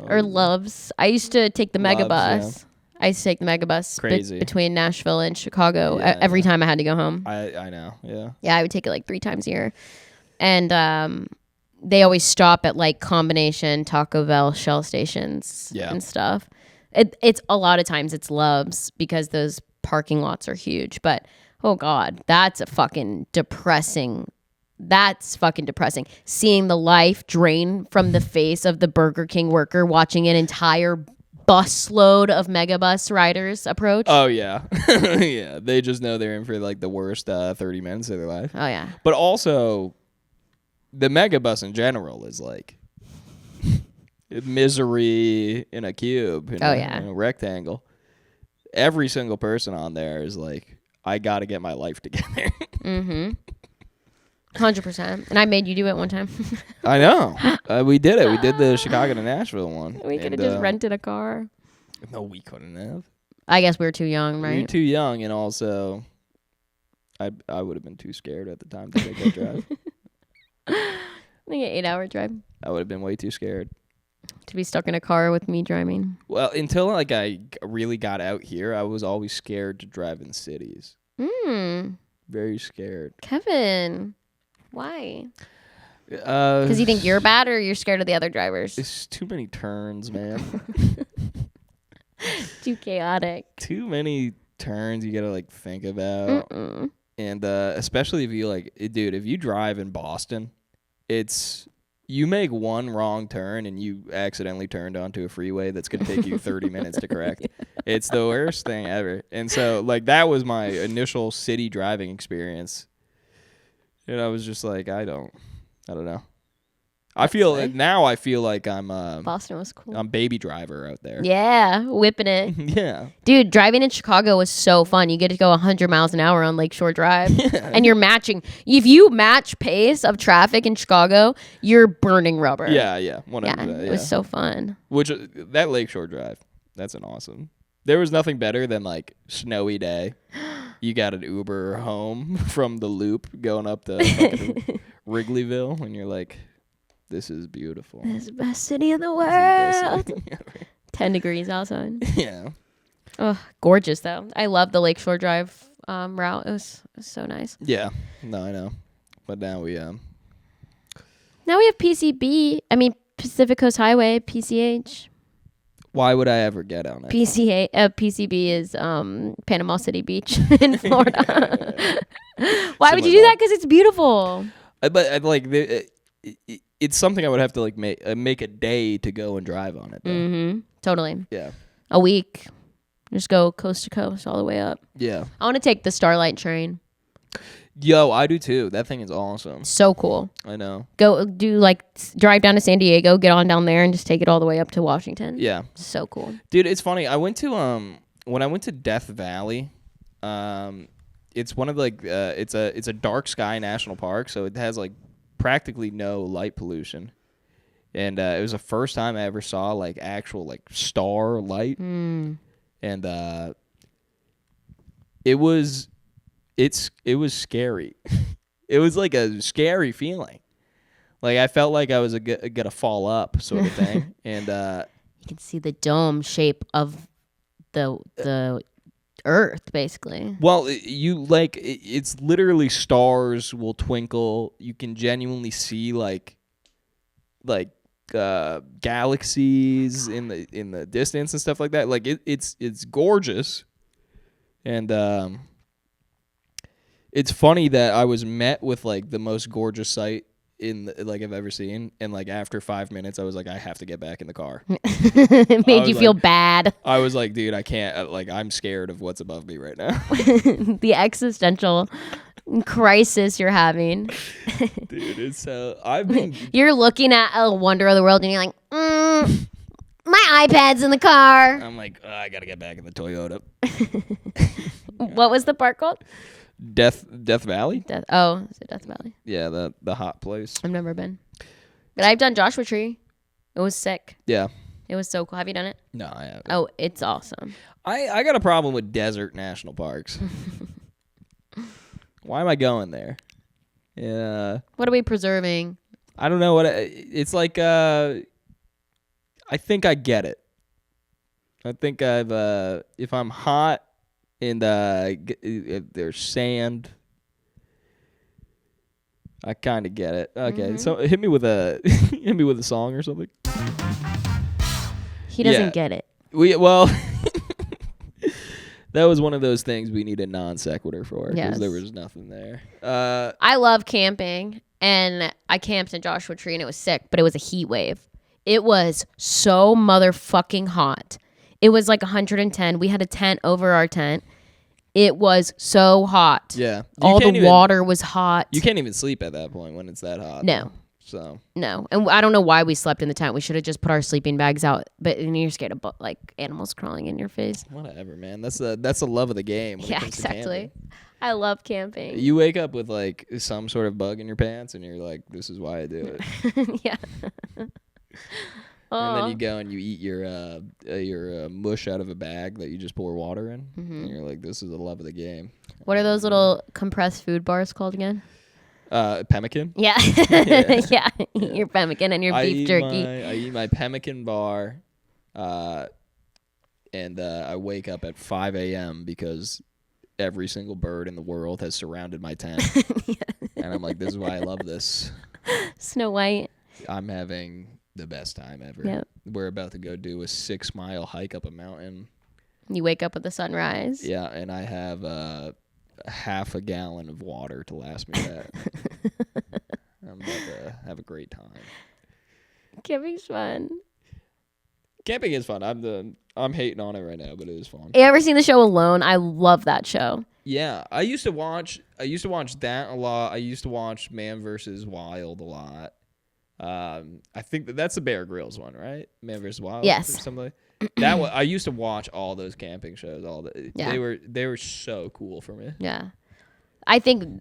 Or Loves. I used to take the mega Loves, bus. I used to take the mega bus Crazy. between Nashville and Chicago Yeah, every time I had to go home. I know, yeah. Yeah, I would take it like 3 times a year. And they always stop at like combination Taco Bell Shell stations and stuff. It's a lot of times it's Loves because those parking lots are huge. But oh God, that's fucking depressing. Seeing the life drain from the face of the Burger King worker, watching an entire busload of megabus riders approach. Oh yeah. Yeah, they just know they're in for like the worst 30 minutes of their life. Oh yeah. But also the megabus in general is like misery in a cube, in a rectangle. Every single person on there is like, I got to get my life together. Mm-hmm. 100%. And I made you do it one time. I know. We did it. We did the Chicago to Nashville one. We could have just rented a car. No, we couldn't have. I guess we were too young, right? We were too young, and also I would have been too scared at the time to take that drive. I think an 8-hour drive. I would have been way too scared. To be stuck in a car with me driving. Well, until like I really got out here, I was always scared to drive in cities. Very scared. Kevin, why? Because you think you're bad or you're scared of the other drivers? It's too many turns, man. Too chaotic. Too many turns you gotta like think about. And especially if you like, dude, if you drive in Boston, you make one wrong turn and you accidentally turned onto a freeway that's going to take you 30 minutes to correct. It's the worst thing ever. And so, like, that was my initial city driving experience. And I was just like, I don't know. I feel like I'm Boston was cool. I'm baby driver out there. Yeah, whipping it. Yeah. Dude, driving in Chicago was so fun. You get to go 100 miles an hour on Lakeshore Drive. Yeah. And you're matching. If you match pace of traffic in Chicago, you're burning rubber. Yeah. It was so fun. Which, that Lakeshore Drive, that's an awesome. There was nothing better than, like, snowy day. You got an Uber home from the Loop going up to fucking Wrigleyville, and you're like, this is beautiful. This is the best city in the world. 10 degrees outside. Yeah. Oh, gorgeous, though. I love the Lakeshore Drive route. It was so nice. Yeah. No, I know. But now we have PCB. I mean, Pacific Coast Highway, PCH. Why would I ever get on it? PCB is Panama City Beach in Florida. Why would you do that? Because it's beautiful. But like, it's something I would have to like make a day to go and drive on it. Mm-hmm. Totally. Yeah. A week. Just go coast to coast all the way up. Yeah. I want to take the Starlight train. Yo, I do too. That thing is awesome. So cool. I know. Go do drive down to San Diego, get on down there, and just take it all the way up to Washington. Yeah. So cool. Dude, it's funny. I went to when I went to Death Valley, it's one of it's a dark sky national park, so it has like practically no light pollution. And it was the first time I ever saw like actual like star light. And it was scary. It was like a scary feeling. Like I felt like I was gonna fall up, sort of thing. And you can see the dome shape of the Earth, basically. well, it's literally stars will twinkle. You can genuinely see like galaxies in the distance and stuff like that. Like it's gorgeous. And it's funny that I was met with like the most gorgeous sight like I've ever seen, and like after 5 minutes I was like, I have to get back in the car. It made you feel bad. I was like, dude, I can't, like I'm scared of what's above me right now. The existential crisis you're having. Dude, it's so you're looking at a wonder of the world and you're like, my iPad's in the car. I'm like, I gotta get back in the Toyota. What was the park called? Death Valley? Is it Death Valley? Yeah, the hot place. I've never been. But I've done Joshua Tree. It was sick. Yeah. It was so cool. Have you done it? No, I haven't. Oh, it's awesome. I got a problem with desert national parks. Why am I going there? Yeah. What are we preserving? I don't know it's like. I think I get it. I think if I'm hot and if there's sand, I kind of get it. Okay, so hit me with a song or something. He doesn't get it. That was one of those things we need a non sequitur for because there was nothing there. I love camping, and I camped in Joshua Tree, and it was sick, but it was a heat wave. It was so motherfucking hot. It was like 110. We had a tent over our tent. It was so hot. Yeah. All the water was hot. You can't even sleep at that point when it's that hot. No. So. No. And I don't know why we slept in the tent. We should have just put our sleeping bags out. But you're scared of like animals crawling in your face. Whatever, man. That's the love of the game. Yeah, exactly. I love camping. You wake up with like some sort of bug in your pants and you're like, this is why I do it. Yeah. And then you go and you eat your mush out of a bag that you just pour water in. And you're like, this is the love of the game. What are those little compressed food bars called again? Pemmican. Yeah. Yeah. Eat your pemmican and your beef jerky. I eat my pemmican bar, and I wake up at 5 a.m. because every single bird in the world has surrounded my tent. Yeah. And I'm like, this is why I love this. Snow White. I'm having the best time ever. Yep. We're about to go do a 6-mile hike up a mountain. You wake up with the sunrise. Yeah, and I have half a gallon of water to last me that. I'm about to have a great time. Camping's fun. Camping is fun. I'm hating on it right now, but it is fun. You ever seen the show Alone? I love that show. Yeah, I used to watch that a lot. I used to watch Man vs. Wild a lot. I think that's the Bear Grylls one, right? Man vs. Wild. Yes. Or something. That one, I used to watch all those camping shows. Yeah. They were so cool for me. Yeah, I think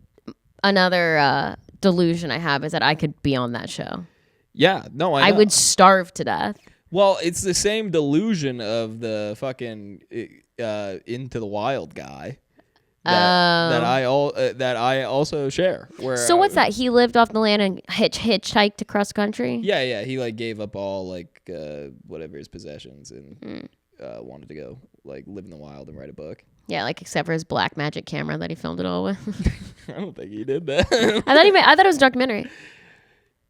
another delusion I have is that I could be on that show. Yeah, no, I know. I would starve to death. Well, it's the same delusion of the fucking Into the Wild guy that I also share. Where so what's that? He lived off the land and hitchhiked across country? Yeah. He like gave up all like whatever his possessions and wanted to go like live in the wild and write a book. Yeah, like except for his black magic camera that he filmed it all with. I don't think he did that. I thought it was a documentary.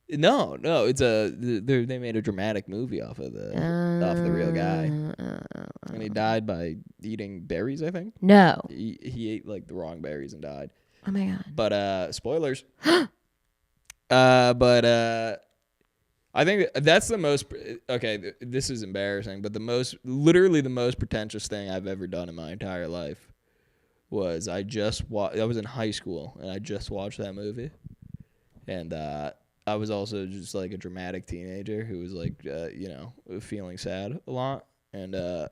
No, it's they made a dramatic movie off of the real guy, and he died by eating berries. I think. No. He ate like the wrong berries and died. Oh my god. But spoilers. But I think that's the most. Okay, this is embarrassing, but literally the most pretentious thing I've ever done in my entire life was I was in high school and I just watched that movie, and I was also just like a dramatic teenager who was like, feeling sad a lot. And I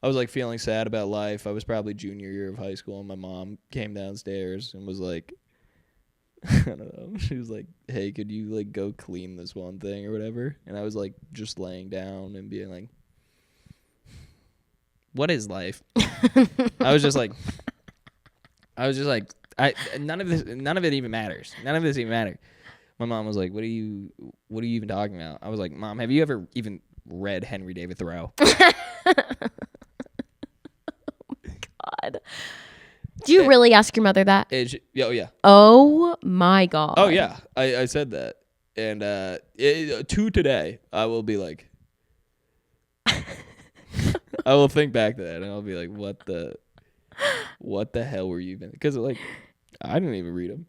was like feeling sad about life. I was probably junior year of high school, and my mom came downstairs and was like, I don't know. She was like, "Hey, could you like go clean this one thing or whatever?" And I was like, just laying down and being like, "What is life?" I was just like, I none of it even matters. None of this even matters. My mom was like, "What are you even talking about?" I was like, "Mom, have you ever even read Henry David Thoreau?" God. Do you really ask your mother that? Oh yeah. Oh my God. Oh yeah. I said that, and to today, I will be like, I will think back to that, and I'll be like, what the hell were you even? Because like, I didn't even read them.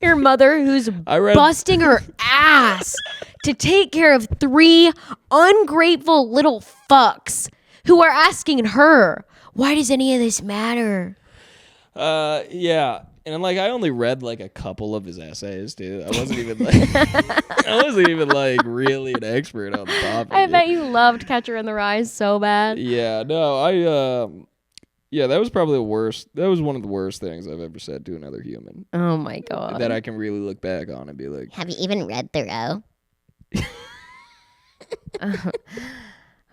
Your mother, who's I read busting her ass to take care of 3 ungrateful little fucks who are asking her, why does any of this matter? Yeah. And like I only read like a couple of his essays too. I wasn't even like really an expert on the topic. I bet you loved Catcher in the Rye so bad. Yeah, no, yeah, that was probably the worst. That was one of the worst things I've ever said to another human. Oh my God. That I can really look back on and be like, have you even read Thoreau?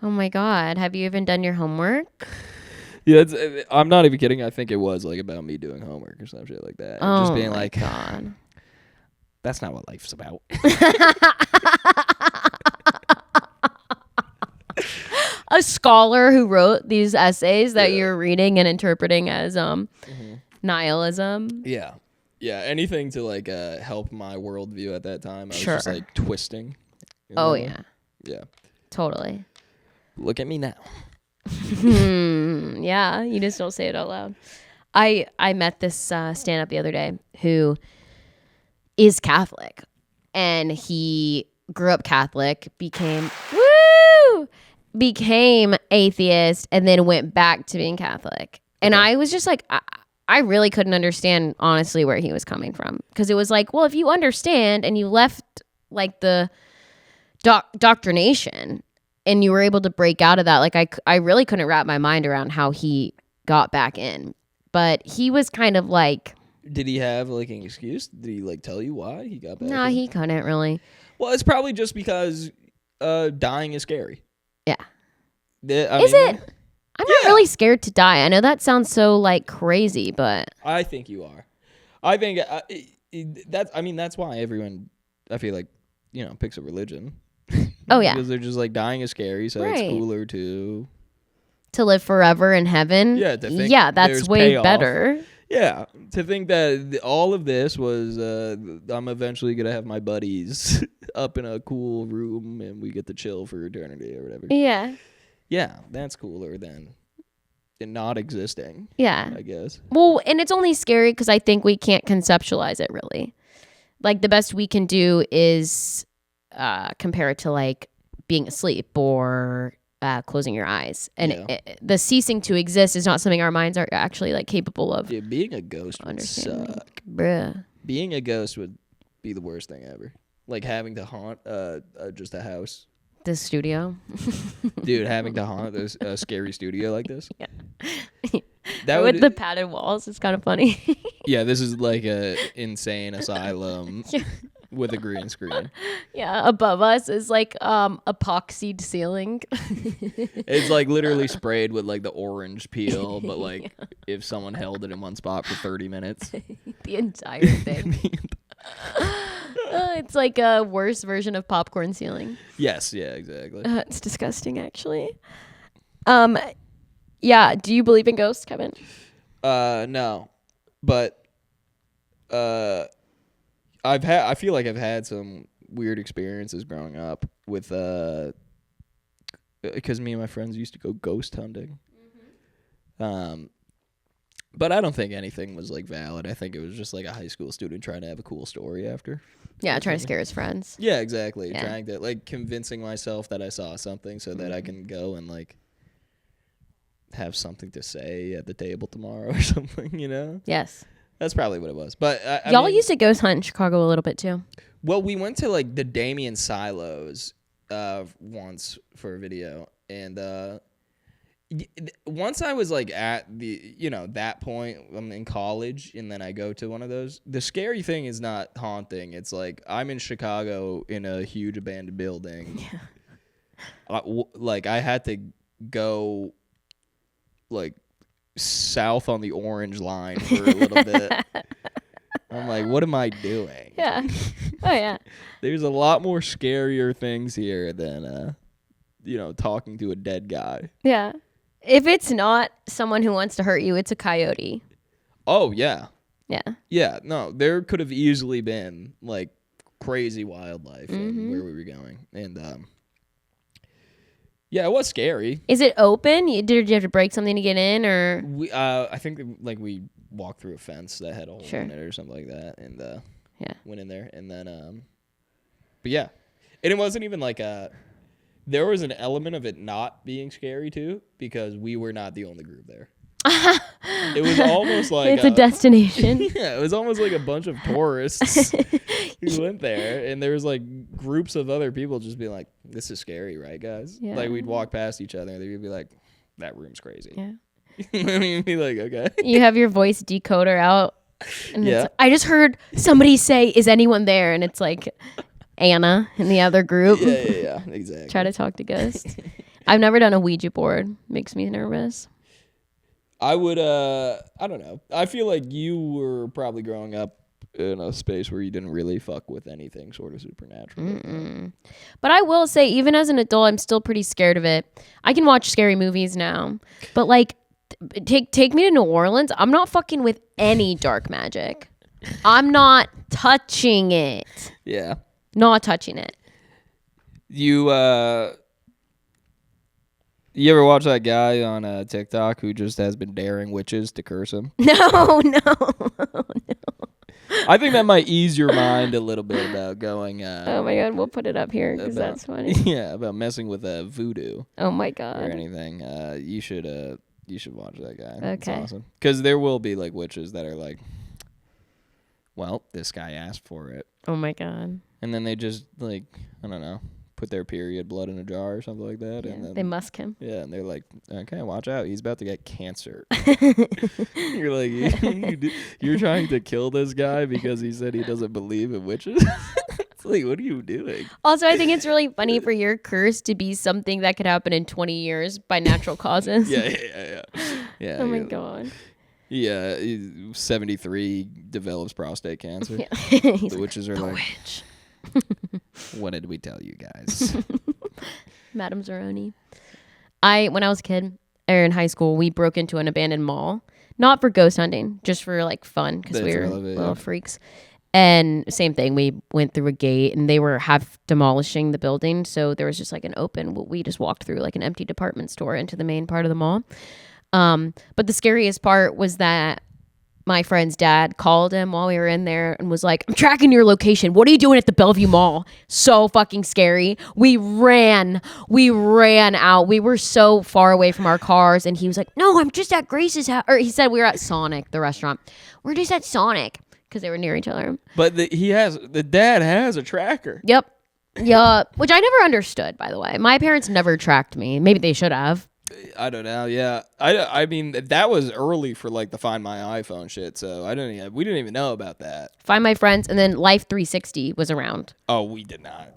Oh my God. Have you even done your homework? yeah, I'm not even kidding. I think it was like about me doing homework or some shit like that. And just being my like, God. that's not what life's about. A scholar who wrote these essays that you're reading and interpreting as nihilism. Yeah. Yeah, anything to like help my worldview at that time. I was Sure. just like twisting. Oh yeah. Yeah. Totally. Look at me now. Yeah, you just don't say it out loud. I met this stand-up the other day who is Catholic, and he grew up Catholic, became atheist, and then went back to being Catholic. And I was just like, I really couldn't understand honestly where he was coming from, because it was like, well, if you understand and you left like the doctrination and you were able to break out of that, like I really couldn't wrap my mind around how he got back in. But he was kind of like, did he have like an excuse? Did he like tell you why he got back? no, he couldn't really. Well, it's probably just because dying is scary. Yeah. Is it? I'm not really scared to die. I know that sounds so like crazy, but I think you are. I think that's why everyone, I feel like, picks a religion. Oh yeah, because they're just like, dying is scary, so it's cooler to live forever in heaven. Yeah, to think that's there's way payoff. better. Yeah, to think that all of this was I'm eventually gonna have my buddies up in a cool room and we get to chill for eternity or whatever. Yeah. Yeah, that's cooler than it not existing. Yeah, I guess. Well, and it's only scary because I think we can't conceptualize it really. Like the best we can do is compare it to like being asleep or closing your eyes, and the ceasing to exist is not something our minds are actually like capable of. Dude, being a ghost would suck. Bruh. Being a ghost would be the worst thing ever. Like having to haunt just a house. This studio. Dude, having to haunt a scary studio like this. Yeah. That with the padded walls, it's kind of funny. Yeah, this is like a insane asylum with a green screen. Yeah, above us is like epoxied ceiling. It's like literally sprayed with like the orange peel, but like if someone held it in one spot for 30 minutes. The entire thing. It's like a worse version of popcorn ceiling. Yes, yeah, exactly. It's disgusting, actually. Yeah. Do you believe in ghosts, Kevin? No, but I feel like I've had some weird experiences growing up with because me and my friends used to go ghost hunting. But I don't think anything was like valid. I think it was just like a high school student trying to have a cool story after. Yeah, trying to scare his friends. Yeah, exactly. Yeah. Trying to like convincing myself that I saw something so that I can go and like have something to say at the table tomorrow or something, Yes. That's probably what it was. But y'all used to ghost hunt in Chicago a little bit too. Well, we went to like the Damien Silos once for a video, and once I was like at the, that point, I'm in college and then I go to one of those, the scary thing is not haunting. It's like I'm in Chicago in a huge abandoned building. Like I had to go like south on the orange line for a little bit. I'm like, what am I doing? Yeah. Oh yeah. There's a lot more scarier things here than talking to a dead guy. Yeah. If it's not someone who wants to hurt you, it's a coyote. Oh yeah. Yeah. Yeah, no, there could have easily been like crazy wildlife in where we were going. And yeah, it was scary. Is it open? Did you have to break something to get in, or I think like we walked through a fence that had a hole Sure. in it or something like that, and Yeah. went in there, and then but yeah, and it wasn't even like there was an element of it not being scary too, because we were not the only group there. It was almost like it's a destination. Yeah, it was almost like a bunch of tourists who went there, and there was like groups of other people just being like, "This is scary, right, guys?" Yeah. Like we'd walk past each other, and they'd be like, "That room's crazy." Yeah. And we'd be like, "Okay." You have your voice decoder out. And Yeah. I just heard somebody say, "Is anyone there?" And it's like Anna in the other group. Yeah, exactly. Try to talk to ghosts. I've never done a Ouija board. Makes me nervous. I would, I don't know. I feel like you were probably growing up in a space where you didn't really fuck with anything sort of supernatural. But I will say, even as an adult, I'm still pretty scared of it. I can watch scary movies now, but like, take me to New Orleans. I'm not fucking with any dark magic. I'm not touching it. Yeah. Not touching it. You ever watch that guy on TikTok who just has been daring witches to curse him? No. I think that might ease your mind a little bit about going. Oh my god, we'll put it up here because that's funny. Yeah, about messing with voodoo Oh my or god. anything. You should watch that guy. Okay. It's awesome. Because there will be like witches that are like, well, this guy asked for it, Oh my god. and then they just like, I don't know, put their period blood in a jar or something like that, Yeah, and then they musk him. yeah, and they're like, okay, watch out, he's about to get cancer. You're like, you're trying to kill this guy because he said he doesn't believe in witches? It's like, what are you doing? Also, I think it's really funny for your curse to be something that could happen in 20 years by natural causes. Yeah. Oh my god. Yeah, 73 develops prostate cancer. Yeah. The witches are like, Witch. what did we tell you guys? Madame Zeroni. When I was a kid or in high school, we broke into an abandoned mall, not for ghost hunting, just for like fun because we were little freaks. And same thing, we went through a gate and they were half demolishing the building, so there was just like an open. We just walked through like an empty department store into the main part of the mall. But the scariest part was that my friend's dad called him while we were in there and was like, "I'm tracking your location. What are you doing at the Bellevue Mall?" So fucking scary. We ran out. We were so far away from our cars. And he was like, "No, I'm just at Grace's house." Or he said we were at Sonic, the restaurant. We're just at Sonic because they were near each other. But the dad has a tracker. Yep. Which I never understood, by the way. My parents never tracked me. Maybe they should have. I don't know. Yeah, I mean that was early for like the Find My iPhone shit. So we didn't even know about that. Find My Friends, and then Life 360 was around. Oh, we did not.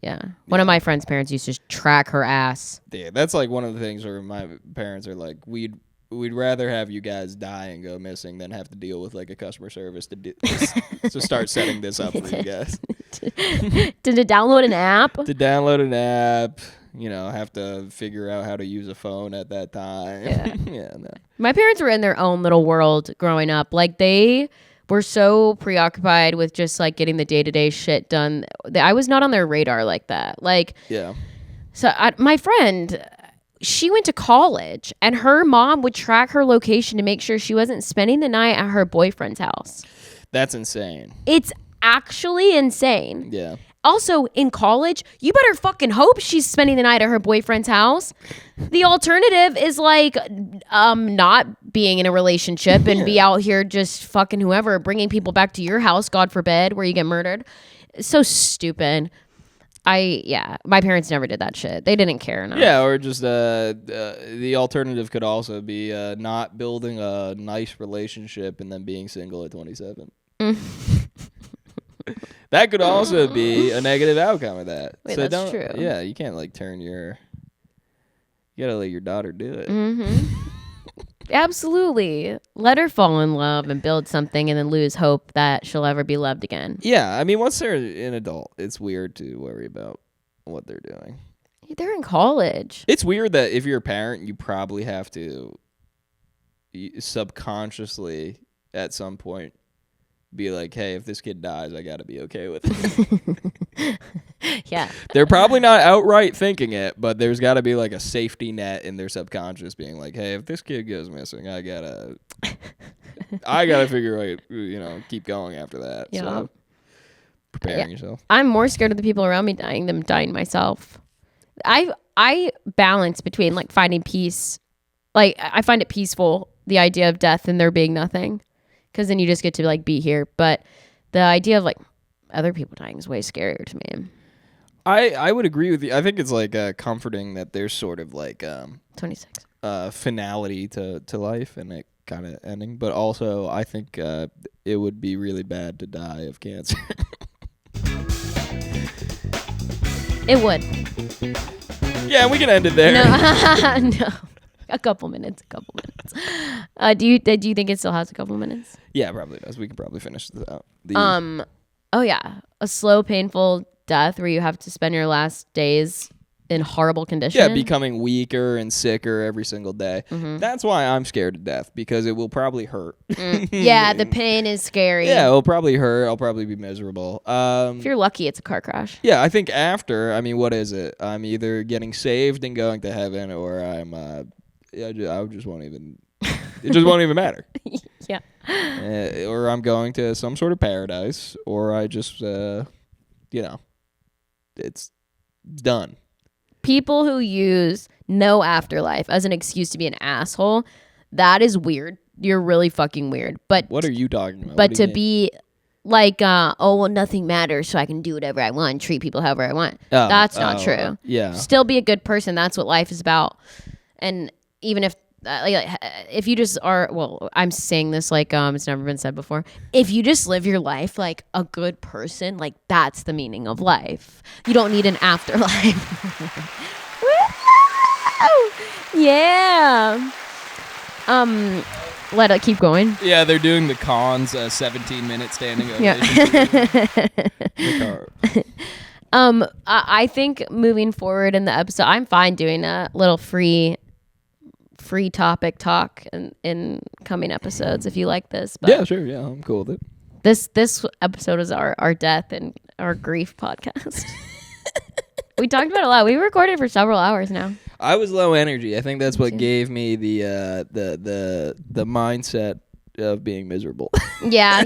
Yeah. One of my friend's parents used to track her ass. Yeah, that's like one of the things where my parents are like, we'd rather have you guys die and go missing than have to deal with like a customer service to start setting this up for you guys. To download an app? To download an app, have to figure out how to use a phone at that time. Yeah. Yeah, no. My parents were in their own little world growing up. Like, they were so preoccupied with just like getting the day-to-day shit done. I was not on their radar like that. Like, Yeah. so my friend, she went to college and her mom would track her location to make sure she wasn't spending the night at her boyfriend's house. That's insane. It's actually insane. Yeah. Also, in college, you better fucking hope she's spending the night at her boyfriend's house. The alternative is like not being in a relationship and be out here just fucking whoever, bringing people back to your house, God forbid, where you get murdered. So stupid. My parents never did that shit. They didn't care enough. Yeah, or just the alternative could also be not building a nice relationship and then being single at 27. That could also be a negative outcome of that. Wait, so that's true. Yeah, you can't like you gotta let your daughter do it. Absolutely. Let her fall in love and build something and then lose hope that she'll ever be loved again. Yeah, I mean, once they're an adult, it's weird to worry about what they're doing. They're in college. It's weird that if you're a parent, you probably have to subconsciously at some point be like, hey, if this kid dies, I gotta be okay with it. Yeah. They're probably not outright thinking it, but there's gotta be like a safety net in their subconscious being like, hey, if this kid goes missing, I gotta figure out, keep going after that. Yeah. So preparing yourself. I'm more scared of the people around me dying than dying myself. I balance between like finding peace. Like I find it peaceful, the idea of death and there being nothing. Because then you just get to like be here. But the idea of like other people dying is way scarier to me. I would agree with you. I think it's like comforting that there's sort of like 26 finality to life and it kind of ending. But also I think it would be really bad to die of cancer. It would. Yeah, we can end it there. No, no. A couple minutes. Do you think it still has a couple minutes? Yeah, it probably does. We can probably finish this out. Oh yeah, a slow, painful death where you have to spend your last days in horrible condition. Yeah, becoming weaker and sicker every single day. Mm-hmm. That's why I'm scared to death, because it will probably hurt. Yeah, the pain is scary. Yeah, it'll probably hurt. I'll probably be miserable. If you're lucky, it's a car crash. Yeah, I think after, I mean, what is it? I'm either getting saved and going to heaven, or I'm, I just won't even, it just won't even matter. Yeah. Or I'm going to some sort of paradise, or I just, it's done. People who use no afterlife as an excuse to be an asshole, that is weird. You're really fucking weird. But what are you talking about? But to be like, nothing matters, so I can do whatever I want, treat people however I want. That's not true. Yeah. Still be a good person. That's what life is about. And even if if you just are, well, I'm saying this like it's never been said before. If you just live your life like a good person, like that's the meaning of life. You don't need an afterlife. Yeah. Let it keep going. Yeah, they're doing the cons 17-minute standing ovation. Yeah. I think moving forward in the episode, I'm fine doing a little free topic talk in coming episodes if you like this. But yeah, sure. Yeah, I'm cool with it. This episode is our death and our grief podcast. We talked about it a lot. We recorded for several hours now. I was low energy. I think that's what gave me the mindset of being miserable. Yeah.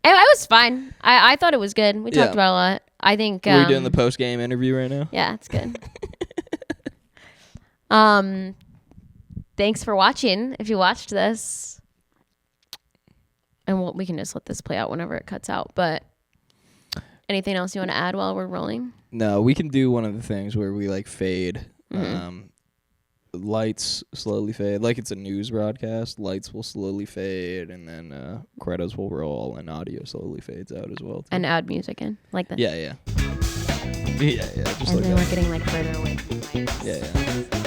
I was fine. I thought it was good. We talked about it a lot. I think Are we doing the post game interview right now? Yeah, it's good. Thanks for watching. If you watched this, and we can just let this play out whenever it cuts out. But anything else you want to add while we're rolling? No, we can do one of the things where we like fade. Lights slowly fade, like it's a news broadcast. Lights will slowly fade, and then credits will roll, and audio slowly fades out as well. Too. And add music in, like this. Yeah. Just and like then that. we're getting like further away from the mics. Yeah.